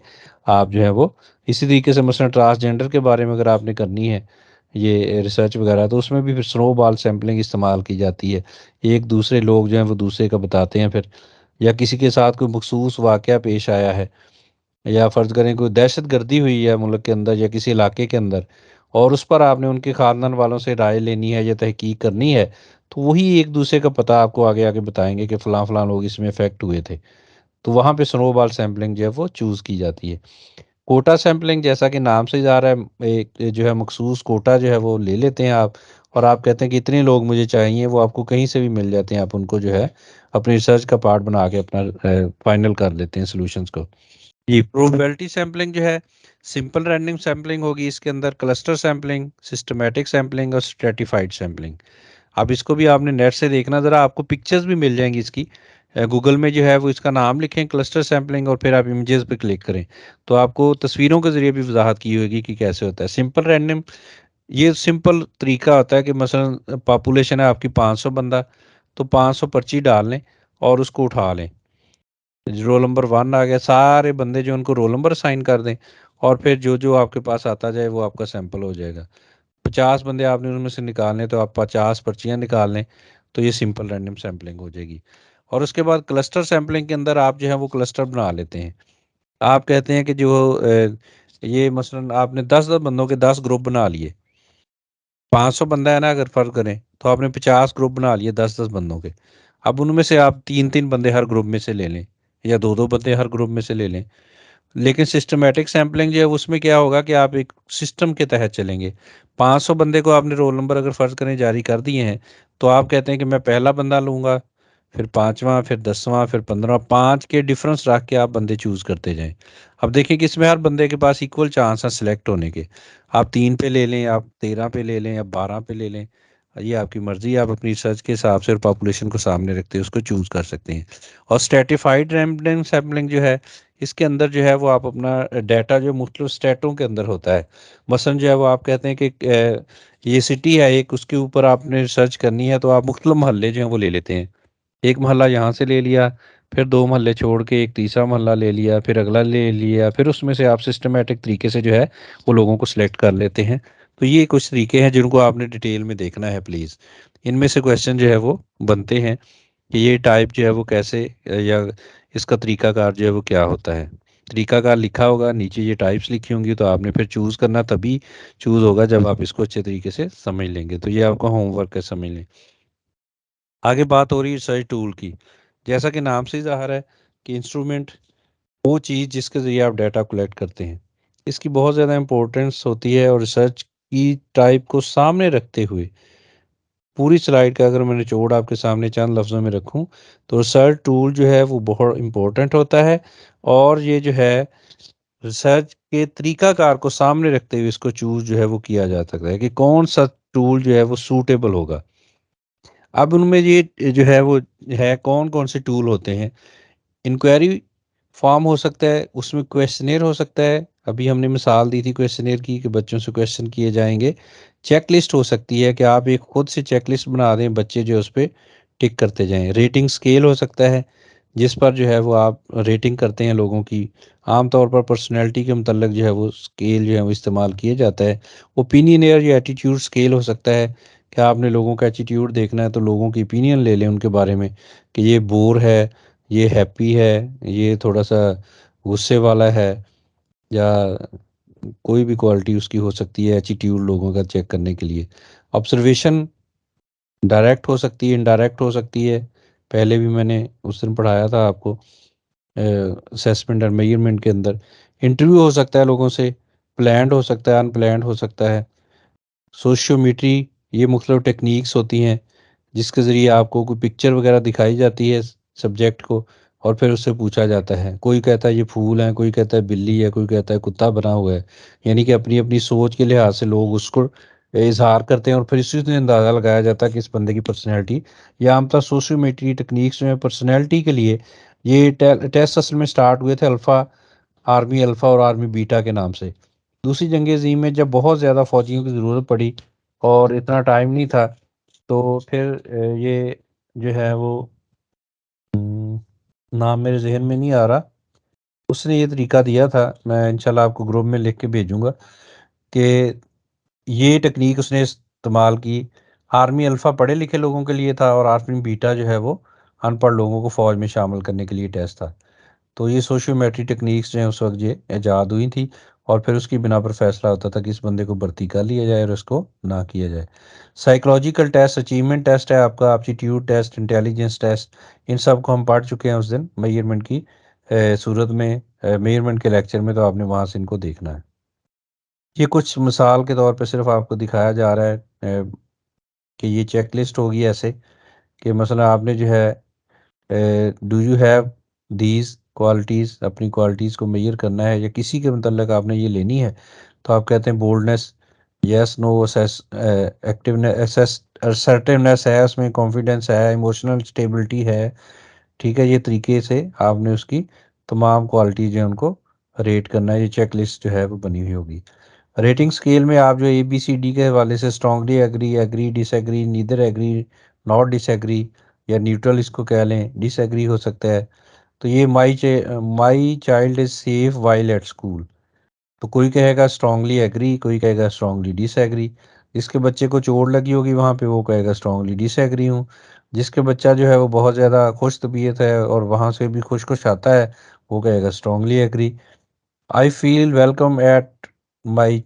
आप जो है वो इसी तरीके से मसलन ट्रांसजेंडर के बारे में अगर आपने करनी है ये रिसर्च वगैरह, तो उसमें भी फिर स्नो बॉल सैम्पलिंग इस्तेमाल की जाती है। एक दूसरे लोग जो हैं वो दूसरे का बताते हैं फिर, या किसी के साथ कोई मखसूस वाक़या पेश आया है, या फ़र्ज़ करें कोई दहशतगर्दी हुई है मुल्क के अंदर या किसी इलाके के अंदर, और उस पर आपने उनके ख़ानदान वालों से राय लेनी है या तहकीक करनी है, तो वही एक दूसरे का पता आपको आगे आगे बताएंगे कि फ़लाँ फ़लाँ लोग इसमें अफेक्ट हुए थे। तो वहाँ पे स्नोबॉल सैंपलिंग जो है वो चूज़ की जाती है। कोटा सैंपलिंग जैसा कि नाम से ही जा रहा है, एक जो है मखसूस कोटा जो है वो ले लेते हैं आप, और आप कहते हैं कि इतने लोग मुझे चाहिए, वो आपको कहीं से भी मिल जाते हैं, आप उनको जो है अपनी रिसर्च का पार्ट बना के अपना फाइनल कर लेते हैं सॉल्यूशंस को। ये प्रोबेबिलिटी सैम्पलिंग जो है सिंपल रैंडम सैम्पलिंग होगी, इसके अंदर क्लस्टर सैम्पलिंग, सिस्टमैटिक सैम्पलिंग और स्ट्रेटिफाइड सैम्पलिंग। अब इसको भी आपने नेट से देखना, ज़रा आपको पिक्चर्स भी मिल जाएंगी इसकी। गूगल में जो है वो इसका नाम लिखें क्लस्टर सैम्पलिंग और फिर आप इमेजेस पे क्लिक करें, तो आपको तस्वीरों के ज़रिए भी वजाहत की होगी कि कैसे होता है सिंपल रैंडम। ये सिंपल तरीका होता है कि मसलन पॉपुलेशन है आपकी 500 बंदा, तो 500 पर्ची डाल लें और उसको उठा लें। रोल नंबर 1 आ गया, सारे बंदे जो उनको रोल नंबर असाइन कर दें और फिर जो जो आपके पास आता जाए वो आपका सैंपल हो जाएगा। 50 बंदे आपने उनमें से निकालने, तो आप 50 पर्चियाँ निकाल लें, तो ये सिंपल रैंडम सैम्पलिंग हो जाएगी। और उसके बाद क्लस्टर सैम्पलिंग के अंदर आप जो है वो क्लस्टर बना लेते हैं। आप कहते हैं कि जो ये मसलन आपने 10-10 बंदों के 10 ग्रुप बना लिए, 500 बंदा है ना, अगर फर्क करें तो आपने 50 ग्रुप बना लिए 10-10 बंदों के। अब उनमें से आप 3-3 बंदे हर ग्रुप में से ले लें या 2-2 बंदे हर ग्रुप में से ले लें। लेकिन सिस्टमैटिक सैम्पलिंग जो है उसमें क्या होगा कि आप एक सिस्टम के तहत चलेंगे। 500 बंदे को आपने रोल नंबर अगर फर्ज करें जारी कर दिए हैं, तो आप कहते हैं कि मैं पहला बंदा लूंगा, फिर 5वां, फिर 10वां, फिर 15वां, 5 के डिफरेंस रख के आप बंदे चूज करते जाएं। अब देखिए कि इसमें हर बंदे के पास इक्वल चांस है सिलेक्ट होने के। आप 3 पे ले लें, आप 13 पे ले लें, या 12 पे ले लें, ये आपकी मर्जी है। आप अपनी रिसर्च के हिसाब से और पॉपुलेशन को सामने रखते हैं उसको चूज कर सकते हैं। और स्ट्रेटिफाइड रैंडम सैम्पलिंग जो है, इसके अंदर जो है वो आप अपना डाटा जो मुख्तलिफ स्टेटों के अंदर होता है, मसलन जो है वो आप कहते हैं कि ये सिटी है एक, उसके ऊपर आपने रिसर्च करनी है, तो आप मुख्तलिफ मोहल्ले जो हैं वो ले लेते हैं। एक मोहल्ला यहाँ से ले लिया, फिर 2 मोहल्ले छोड़ के एक तीसरा मोहल्ला ले लिया, फिर अगला ले लिया, फिर उसमें से आप सिस्टमेटिक तरीके से जो है वो लोगों को सिलेक्ट कर लेते हैं। तो ये कुछ तरीके हैं जिनको आपने डिटेल में देखना है प्लीज़। इनमें से क्वेश्चन जो है वो बनते हैं कि ये टाइप जो है वो कैसे, या इसका तरीकाकार जो है वो क्या होता है। तरीकाकार लिखा होगा नीचे, ये टाइप्स लिखी होंगी, तो आपने फिर चूज़ करना तभी चूज़ होगा जब आप इसको अच्छे तरीके से समझ लेंगे। तो ये आपका होमवर्क है, समझ लें। आगे बात हो रही है रिसर्च टूल की। जैसा कि नाम से ही ज़ाहिर है कि इंस्ट्रूमेंट वो चीज़ जिसके ज़रिए आप डाटा कलेक्ट करते हैं, इसकी बहुत ज़्यादा इंपॉर्टेंस होती है। और रिसर्च की टाइप को सामने रखते हुए पूरी स्लाइड का अगर मैं निचोड़ आपके सामने चंद लफ्ज़ों में रखूं, तो रिसर्च टूल जो है वो बहुत इम्पोर्टेंट होता है। और ये जो है रिसर्च के तरीकाकार को सामने रखते हुए इसको चूज जो है वो किया जा सकता है कि कौन सा टूल जो है वो सूटेबल होगा। अब उनमें ये जो है वो है कौन कौन से टूल होते हैं। इंक्वायरी फॉर्म हो सकता है, उसमें क्वेश्चनेयर हो सकता है, अभी हमने मिसाल दी थी क्वेश्चनेयर की कि बच्चों से क्वेश्चन किए जाएंगे। चेकलिस्ट हो सकती है कि आप एक खुद से चेकलिस्ट बना दें, बच्चे जो उस पर टिक करते जाएं। रेटिंग स्केल हो सकता है जिस पर जो है वो आप रेटिंग करते हैं लोगों की। आमतौर पर पर्सनैलिटी के मतलब जो है वो स्केल जो है वो इस्तेमाल किया जाता है। ओपिनियनियर या एटीट्यूड स्केल हो सकता है कि आपने लोगों का एटीट्यूड देखना है, तो लोगों की ओपिनियन ले लें उनके बारे में कि ये बोर है, ये हैप्पी है, ये थोड़ा सा गुस्से वाला है, या कोई भी क्वालिटी उसकी हो सकती है एटीट्यूड लोगों का चेक करने के लिए। ऑब्जर्वेशन डायरेक्ट हो सकती है, इनडायरेक्ट हो सकती है। पहले भी मैंने उस दिन पढ़ाया था आपको असेसमेंट और मेजरमेंट के अंदर। इंटरव्यू हो सकता है लोगों से, प्लान्ड हो सकता है, अनप्लान्ड हो सकता है। सोशियोमेट्री, ये मुख्तलिफ टेक्निक्स होती हैं जिसके ज़रिए आपको कोई पिक्चर वगैरह दिखाई जाती है सब्जेक्ट को, और फिर उससे पूछा जाता है। कोई कहता है ये फूल है, कोई कहता है बिल्ली है, कोई कहता है कुत्ता बना हुआ है। यानी कि अपनी अपनी सोच के लिहाज से लोग उसको इजहार करते हैं, और फिर इसी से अंदाज़ा लगाया जाता है कि इस बंदे की पर्सनैलिटी। या आमतौर सोशियोमेट्री टेक्निक्स जो है पर्सनैलिटी के लिए, ये टेस्ट असल में स्टार्ट हुए थे आर्मी अल्फ़ा और आर्मी बीटा के नाम से। दूसरी जंग अज़ीम में जब बहुत ज़्यादा फ़ौजियों की ज़रूरत पड़ी और इतना टाइम नहीं था, तो फिर ये जो है वो नाम मेरे जहन में नहीं आ रहा, उसने ये तरीका दिया था, मैं इंशाल्लाह आपको ग्रुप में लिख के भेजूंगा कि ये टेक्निक उसने इस्तेमाल की। आर्मी अल्फ़ा पढ़े लिखे लोगों के लिए था और आर्मी बीटा जो है वो अनपढ़ लोगों को फ़ौज में शामिल करने के लिए टेस्ट था। तो ये सोशियोमेट्री टेक्निक्स जो हैं उस वक्त ये ईजाद हुई थी, और फिर उसकी बिना पर फैसला होता था कि इस बंदे को भर्ती कर लिया जाए और इसको ना किया जाए। साइकोलॉजिकल टेस्ट, अचीवमेंट टेस्ट है आपका, एप्टीट्यूड टेस्ट, इंटेलिजेंस टेस्ट, इन सब को हम पढ़ चुके हैं उस दिन मेजरमेंट की सूरत में, मेजरमेंट के लेक्चर में, तो आपने वहाँ से इनको देखना है। ये कुछ मिसाल के तौर पे सिर्फ आपको दिखाया जा रहा है कि ये चेकलिस्ट होगी ऐसे कि मसला आपने जो है do you have these qualities, अपनी क्वालिटीज़ को मेजर करना है या किसी के मतलब आपने ये लेनी है, तो आप कहते हैं boldness, yes no, activeness, assertiveness है, उसमें कॉन्फिडेंस है, इमोशनल स्टेबिलिटी है। ठीक है, ये तरीके से आपने उसकी तमाम क्वालिटी जो है उनको रेट करना है। ये चेक लिस्ट जो है वो बनी हुई होगी। रेटिंग स्केल में आप जो ABCD के हवाले से strongly agree, agree, disagree, neither agree, not disagree या न्यूट्रल इसको कह लें, डिसएग्री हो सकता है। तो ये my child is safe while at school, तो कोई कहेगा स्ट्रांगली एग्री, कोई कहेगा स्ट्रांगली डिसएग्री। जिसके बच्चे को चोट लगी होगी वहाँ पे वो कहेगा स्ट्रांगली डिसएग्री हूँ। जिसके बच्चा जो है वो बहुत ज़्यादा खुश तबीयत है और वहाँ से भी खुश खुश आता है, वो कहेगा strongly agree. I feel welcome at my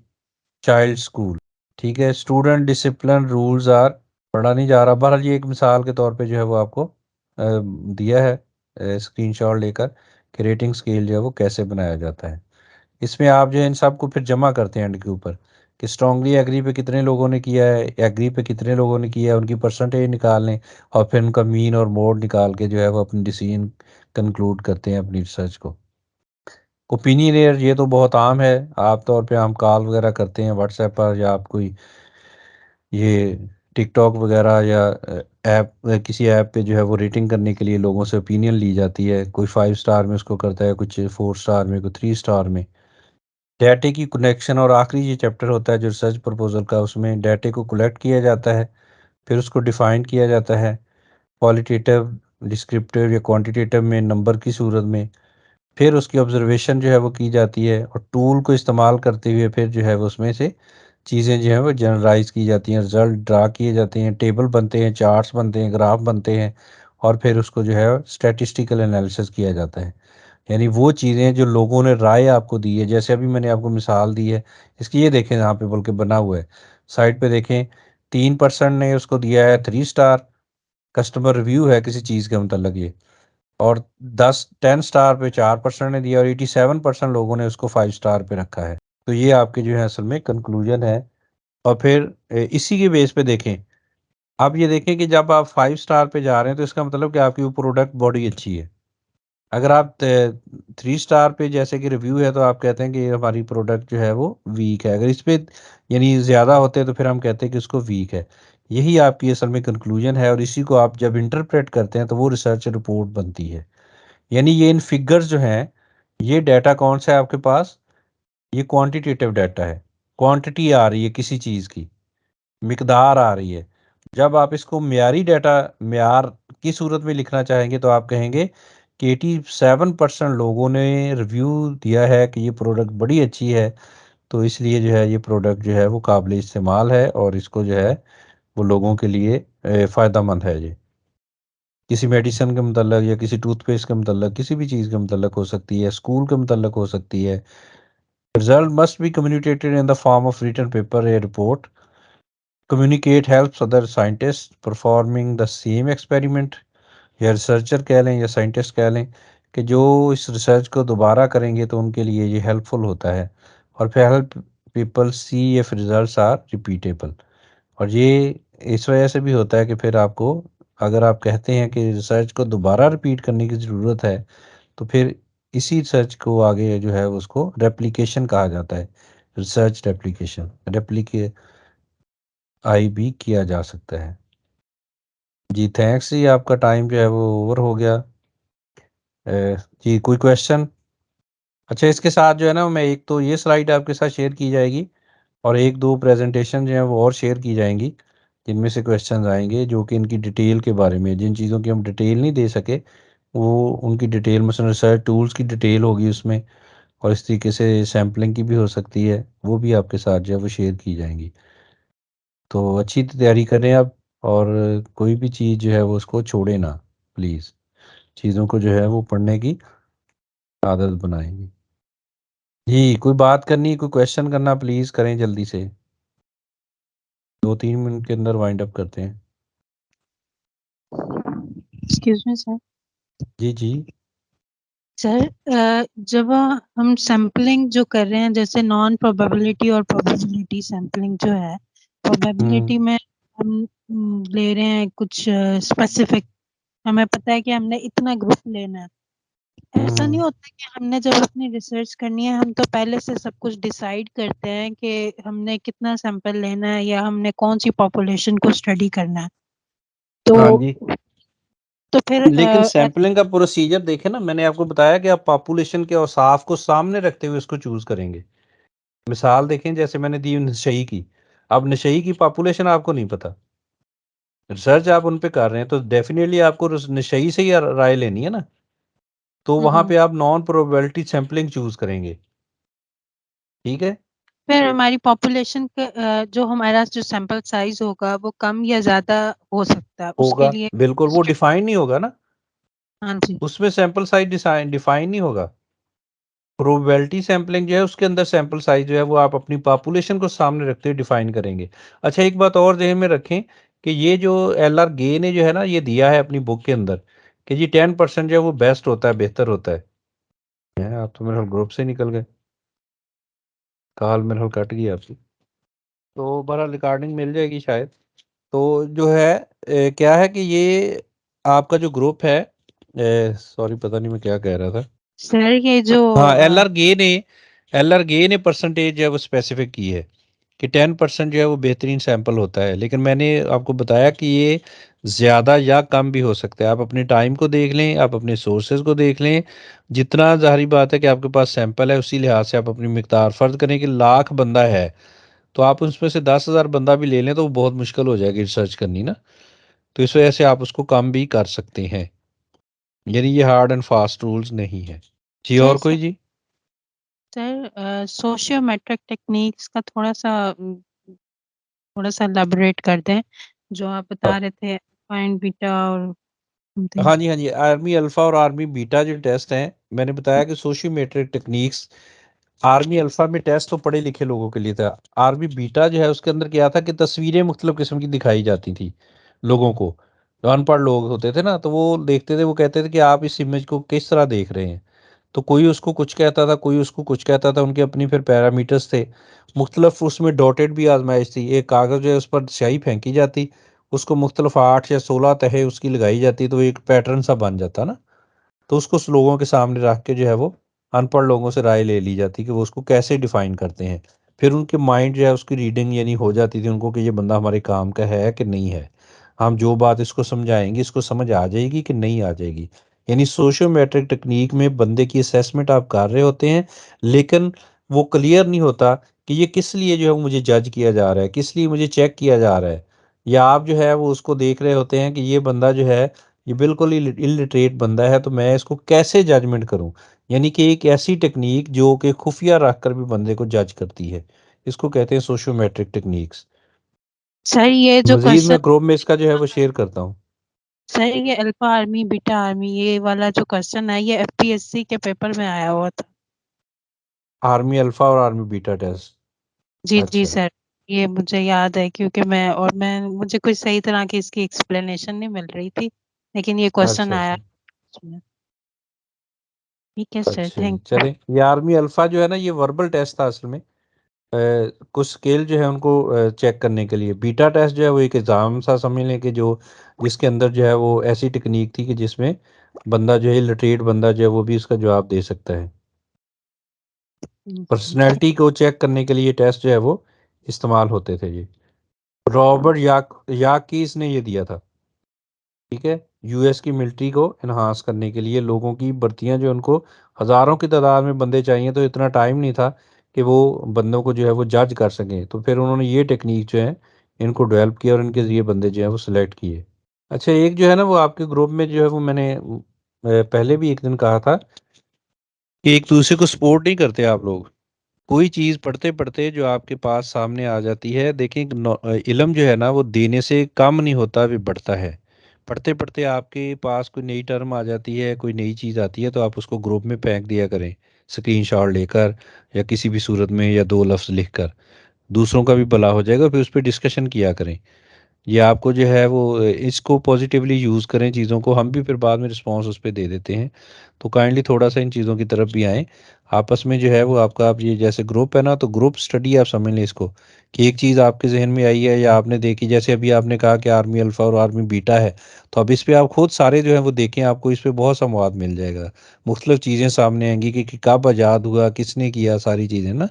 child school. ठीक है, स्टूडेंट डिसिप्लिन रूल्स आर, पढ़ा नहीं जा रहा। बहरहाल ये एक मिसाल के तौर पे जो है वो आपको दिया है स्क्रीनशॉट लेकर कि रेटिंग स्केल जो है वो कैसे बनाया जाता है। इसमें आप जो है इन सब को फिर जमा करते हैं एंड के ऊपर कि स्ट्रांगली एग्री पे कितने लोगों ने किया है, एग्री पे कितने लोगों ने किया है, उनकी परसेंटेज निकाल लें और फिर उनका मीन और मोड निकाल के जो है वो अपनी डिसीजन कंक्लूड करते हैं अपनी रिसर्च को। ओपिनियन ये तो बहुत आम है, आप तौर पे हम कॉल वगैरह करते हैं व्हाट्सएप पर, या आप कोई ये टिकटॉक वगैरह या ऐप, किसी ऐप पे जो है वो रेटिंग करने के लिए लोगों से ओपिनियन ली जाती है। कोई 5 स्टार में उसको करता है, कुछ 4 स्टार में, कोई 3 स्टार में। डेटे की कनेक्शन और आखिरी ये चैप्टर होता है जो रिसर्च प्रपोजल का, उसमें डेटे को कलेक्ट किया जाता है, फिर उसको डिफाइन किया जाता है क्वालिटेटिव, डिस्क्रिप्टिव या क्वांटिटेटिव में नंबर की सूरत में। फिर उसकी ऑब्जर्वेशन जो है वो की जाती है और टूल को इस्तेमाल करते हुए फिर जो है वो उसमें से चीज़ें जो हैं वो जनरलाइज की जाती हैं, रिजल्ट ड्रा किए जाते हैं, टेबल बनते हैं, चार्ट्स बनते हैं, ग्राफ बनते हैं और फिर उसको जो है स्टैटिस्टिकल एनालिसिस किया जाता है। यानी वो चीज़ें जो लोगों ने राय आपको दी है, जैसे अभी मैंने आपको मिसाल दी है इसकी, ये देखें यहाँ पे बल्कि बना हुआ है साइड पे देखें, 3% ने उसको दिया है 3 स्टार, कस्टमर रिव्यू है किसी चीज़ के मतलब ये, और 10 स्टार पे 4% ने दिया और 87% लोगों ने उसको 5 स्टार पे रखा है। तो ये आपके जो है असल में कंक्लूजन है। और फिर इसी के बेस पे देखें, आप ये देखें कि जब आप 5 स्टार पे जा रहे हैं तो इसका मतलब कि आपकी वो प्रोडक्ट बड़ी अच्छी है। अगर आप 3 स्टार पे जैसे कि रिव्यू है तो आप कहते हैं कि हमारी प्रोडक्ट जो है वो वीक है। अगर इस पे यानी ज़्यादा होते हैं तो फिर हम कहते हैं कि उसको वीक है। यही आपकी असल में कंक्लूजन है और इसी को आप जब इंटरप्रेट करते हैं तो वो रिसर्च रिपोर्ट बनती है। यानी ये इन फिगर्स जो हैं, ये डाटा कौन सा है आपके पास, ये क्वांटिटेटिव डाटा है। क्वांटिटी आ रही है किसी चीज़ की, मिकदार आ रही है। जब आप इसको म्यारी डाटा, म्यार की सूरत में लिखना चाहेंगे तो आप कहेंगे कि 87% लोगों ने रिव्यू दिया है कि ये प्रोडक्ट बड़ी अच्छी है, तो इसलिए जो है ये प्रोडक्ट जो है वो काबिल इस्तेमाल है और इसको जो है वो लोगों के लिए फ़ायदेमंद है। ये किसी मेडिसिन के मतलब या किसी टूथपेस्ट के मतलब, किसी भी चीज़ के मतलब हो सकती है, स्कूल के मतलब हो सकती है। Result must be communicated in the form of written paper या report. Communicate helps other scientist performing the same experiment, या रिसर्चर कह लें या साइंटिस्ट कह लें कि जो इस रिसर्च को दोबारा करेंगे तो उनके लिए ये हेल्पफुल होता है। और फिर help people see if results are repeatable, और ये इस वजह से भी होता है कि फिर आपको, अगर आप कहते हैं कि रिसर्च को दोबारा रिपीट करने की ज़रूरत है, तो फिर इसी रिसर्च को आगे जो है उसको रेप्लिकेशन कहा जाता है। रिसर्च रेप्लिकेशन, रेप्लिके आई भी किया जा सकता है। जी थैंक्स जी, आपका टाइम जो है वो ओवर हो गया। जी कोई क्वेश्चन? अच्छा, इसके साथ जो है ना मैं एक तो ये स्लाइड आपके साथ शेयर की जाएगी और 1-2 प्रेजेंटेशन जो है वो और शेयर की जाएंगी, जिनमें से क्वेश्चंस आएंगे जो कि इनकी डिटेल के बारे में, जिन चीज़ों की हम डिटेल नहीं दे सके वो उनकी डिटेल, मसलन रिसर्च टूल्स की डिटेल होगी उसमें, और इस तरीके से सैम्पलिंग की भी हो सकती है, वो भी आपके साथ जो है वो शेयर की जाएंगी। तो अच्छी तैयारी करें आप, और कोई भी चीज़ जो है वो उसको छोड़े ना प्लीज़, चीज़ों को जो है वो पढ़ने की आदत बनाएंगी। जी कोई बात करनी, कोई क्वेश्चन करना, प्लीज़ करें जल्दी से, 2-3 मिनट के अंदर वाइंड अप करते हैं। Excuse me sir. जी जी। सर जब हम सैम्पलिंग जो कर रहे हैं, जैसे नॉन प्रोबेबिलिटी और प्रोबेबिलिटी सैम्पलिंग जो है, प्रोबेबिलिटी में हम ले रहे हैं कुछ स्पेसिफिक, हमें पता है कि हमने इतना ग्रुप लेना है। ऐसा नहीं होता कि हमने जब अपनी रिसर्च करनी है हम तो पहले से सब कुछ डिसाइड करते हैं कि हमने कितना सैंपल लेना है या हमने कौन सी पॉपुलेशन को स्टडी करना है। हाँ तो जी, फिर लेकिन सैंपलिंग का प्रोसीजर देखें ना, मैंने आपको बताया कि आप पॉपुलेशन के औसाफ को सामने रखते हुए इसको चूज करेंगे। मिसाल देखें, जैसे मैंने दी नशई की, अब नशई की पॉपुलेशन आपको नहीं पता, रिसर्च आप उन पे कर रहे हैं, तो डेफिनेटली आपको नशई से ही राय लेनी है ना, तो वहां पे आप नॉन प्रोबेबिलिटी सैंपलिंग चूज करेंगे। ठीक है, फिर हमारी पॉपुलेशन का जो हमारा जो सैंपल साइज होगा वो कम या ज्यादा हो सकता है, उसके होगा लिए बिल्कुल, वो डिफाइन नहीं होगा ना, हाँ जी। उसमें सैंपल साइज डिफाइन नहीं होगा। प्रोबेबिलिटी सैंपलिंग जो है उसके अंदर सैंपल साइज जो है वो आप अपनी पॉपुलेशन को सामने रखते हुए डिफाइन करेंगे। अच्छा, एक बात और ध्यान में रखें कि ये जो एल आर गे ने जो है ना ये दिया है अपनी बुक के अंदर कि जी 10% जो है वो बेस्ट होता है, बेहतर होता है। आप तो मेरे ग्रुप से निकल गए, कॉल मेरे कट गई आपकी, तो बहरहाल रिकॉर्डिंग मिल जाएगी शायद। तो जो है क्या है कि ये आपका जो ग्रुप है, सॉरी पता नहीं मैं क्या कह रहा था। सर ये जो हाँ, एल आर गे ने परसेंटेज जो है वो स्पेसिफिक की है कि 10% जो है वो बेहतरीन सैंपल होता है, लेकिन मैंने आपको बताया कि ये ज़्यादा या कम भी हो सकता है। आप अपने टाइम को देख लें, आप अपने सोर्सेज को देख लें, जितना ज़ाहिर बात है कि आपके पास सैंपल है उसी लिहाज से आप अपनी मिकदार फ़र्ज़ करें कि 1,00,000 बंदा है, तो आप उसमें से 10,000 बंदा भी ले लें तो वो बहुत मुश्किल हो जाएगी रिसर्च करनी ना, तो इस वजह से आप उसको कम भी कर सकते हैं, यानी ये हार्ड एंड फास्ट रूल्स नहीं है जी। सर और कोई जी? सर सोशियोमेट्रिक टेक्निक्स का थोड़ा सा एलैबोरेट कर दें, जो आप बता रहे थे फाइन बीटा और समथिंग। हाँ जी, हाँ जी, आर्मी अल्फा और आर्मी बीटा जो टेस्ट हैं, मैंने बताया कि सोशियोमेट्रिक टेक्निक्स, आर्मी अल्फा में टेस्ट तो पढ़े लिखे लोगों के लिए था, आर्मी बीटा जो है उसके अंदर क्या था कि तस्वीरें मुख्तलिफ किस्म की दिखाई जाती थी लोगों को, जो अनपढ़ लोग होते थे ना, तो वो देखते थे, वो कहते थे कि आप इस इमेज को किस तरह देख रहे हैं, तो कोई उसको कुछ कहता था, कोई उसको कुछ कहता था, उनके अपनी फिर पैरामीटर्स थे मुख्तलिफ, उसमें डॉटेड भी आजमाइश थी, एक कागज़ जो है उस पर स्याही फेंकी जाती, उसको मुख्तलिफ 8 या 16 तह उसकी लगाई जाती, तो एक पैटर्न सा बन जाता ना, तो उसको लोगों के सामने रख के जो है वो अनपढ़ लोगों से राय ले ली जाती कि वो उसको कैसे डिफाइन करते हैं, फिर उनके माइंड जो है उसकी रीडिंग यानी हो जाती थी उनको कि ये बंदा हमारे काम का है कि नहीं है, हम जो बात इसको समझाएंगे इसको समझ आ जाएगी कि नहीं आ जाएगी। यानी सोशियोमेट्रिक टेक्निक में बंदे की असेसमेंट आप कर रहे होते हैं, लेकिन वो क्लियर नहीं होता कि ये किस लिए जो है वो मुझे जज किया जा रहा है, किस लिए मुझे चेक किया जा रहा है, या आप जो है वो उसको देख रहे होते हैं कि ये बंदा जो है ये बिल्कुल ही इलिटरेट बंदा है, तो मैं इसको कैसे जजमेंट करूं, यानी कि एक ऐसी टेक्निक जो कि खुफिया रखकर भी बंदे को जज करती है, इसको कहते हैं सोशियोमेट्रिक टेक्निक्स। सर ये जो मजीद क्वेश्चन मैं ग्रुप में इसका जो है वो शेयर करता हूँ। सर ये अल्फा आर्मी बीटा आर्मी ये वाला जो क्वेश्चन है ये एफपीएससी के पेपर में आया हुआ था। आर्मी अल्फा और आर्मी बीटा टेस्ट, जी जी अच्छा, सर, ये मुझे याद है क्योंकि मैं मुझे कोई सही तरह की इसकी एक्सप्लेनेशन नहीं मिल रही थी, लेकिन ये क्वेश्चन अच्छा, आया अच्छा, उसमें। ठीक है सर, अच्छा जी, थैंक चलें, ये आर्मी अल्फा जो है ना ये वर्बल टेस्ट था असल में, कुछ स्केल जो है उनको चेक करने के लिए, बीटा टेस्ट जो है वो एक एग्ज़ाम सा समझ लें कि जो जिसके अंदर जो है वो ऐसी टेक्निक थी कि जिसमें बंदा जो है लिटरेट बंदा जो है वो भी इसका जवाब दे सकता है। यू। पर्सनैलिटी को चेक करने के लिए टेस्ट जो है वो इस्तेमाल होते थे जी। रॉबर्ट याकीस ने ये दिया था। ठीक है, यूएस की मिलिट्री को इन्हांस करने के लिए लोगों की भर्तियां जो उनको हज़ारों की तादाद में बंदे चाहिए, तो इतना टाइम नहीं था कि वो बंदों को जो है वो जज कर सकें, तो फिर उन्होंने ये टेक्निक जो है इनको डेवलप किया और इनके ज़रिए बंदे जो है वो सिलेक्ट किए। अच्छा, एक जो है ना वो आपके ग्रुप में जो है वो मैंने पहले भी एक दिन कहा था कि एक दूसरे को सपोर्ट नहीं करते आप लोग, कोई चीज़ पढ़ते पढ़ते जो आपके पास सामने आ जाती है, देखें इल्म जो है ना वो देने से कम नहीं होता, भी बढ़ता है। पढ़ते पढ़ते आपके पास कोई नई टर्म आ जाती है, कोई नई चीज़ आती है, तो आप उसको ग्रुप में फेंक दिया करें, स्क्रीनशॉट लेकर या किसी भी सूरत में, या 2 लफ्ज़ लिख कर, दूसरों का भी भला हो जाएगा, फिर उस पर डिस्कशन किया करें। ये आपको जो है वो इसको पॉजिटिवली यूज़ करें चीज़ों को, हम भी फिर बाद में रिस्पॉन्स उस पे दे देते हैं। तो काइंडली थोड़ा-सा इन चीज़ों की तरफ भी आएँ। आपस में जो है वो आपका आप ये जैसे ग्रुप है ना, तो ग्रुप स्टडी आप समझ लें इसको, कि एक चीज़ आपके ज़हन में आई है या आपने देखी, जैसे अभी आपने कहा कि आर्मी अल्फ़ा और आर्मी बीटा है, तो अब इस पे आप खुद सारे जो है वो देखें, आपको इस पे बहुत सा मवाद मिल जाएगा। मुख्तलिफ़ चीज़ें सामने आएँगी कि कब आज़ाद हुआ, किसने किया, सारी चीज़ें ना।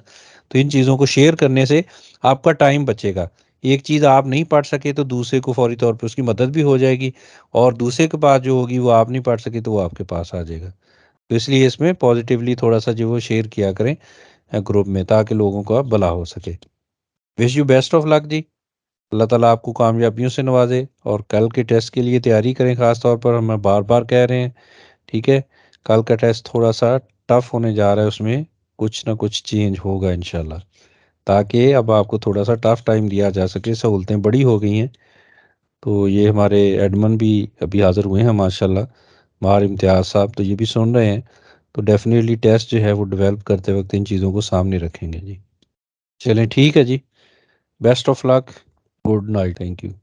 तो इन चीज़ों को शेयर करने से आपका टाइम बचेगा। एक चीज़ आप नहीं पढ़ सके तो दूसरे को फ़ौरी तौर पे उसकी मदद भी हो जाएगी, और दूसरे के पास जो होगी वो आप नहीं पढ़ सके तो वो आपके पास आ जाएगा। तो इसलिए इसमें पॉज़िटिवली थोड़ा-सा जो वो शेयर किया करें ग्रुप में, ताकि लोगों का भला हो सके। Wish you best of luck जी। अल्लाह ताला आपको कामयाबियों से नवाज़े, और कल के टेस्ट के लिए तैयारी करें, ख़ास तौर पर हम बार-बार कह रहे हैं, ठीक है? कल का टेस्ट थोड़ा-सा टफ़ होने जा रहा है, उसमें कुछ ना कुछ चेंज होगा इंशाल्लाह, ताकि अब आपको थोड़ा-सा टफ़ टाइम दिया जा सके, सहूलतें बड़ी हो गई हैं। तो ये हमारे एडमन भी अभी हाज़िर हुए हैं माशाल्लाह, मार इम्तियाज़ साहब, तो ये भी सुन रहे हैं। तो डेफ़िनेटली टेस्ट जो है वो डेवलप करते वक़्त इन चीज़ों को सामने रखेंगे जी। चलें ठीक है जी, best of luck, good night, thank you.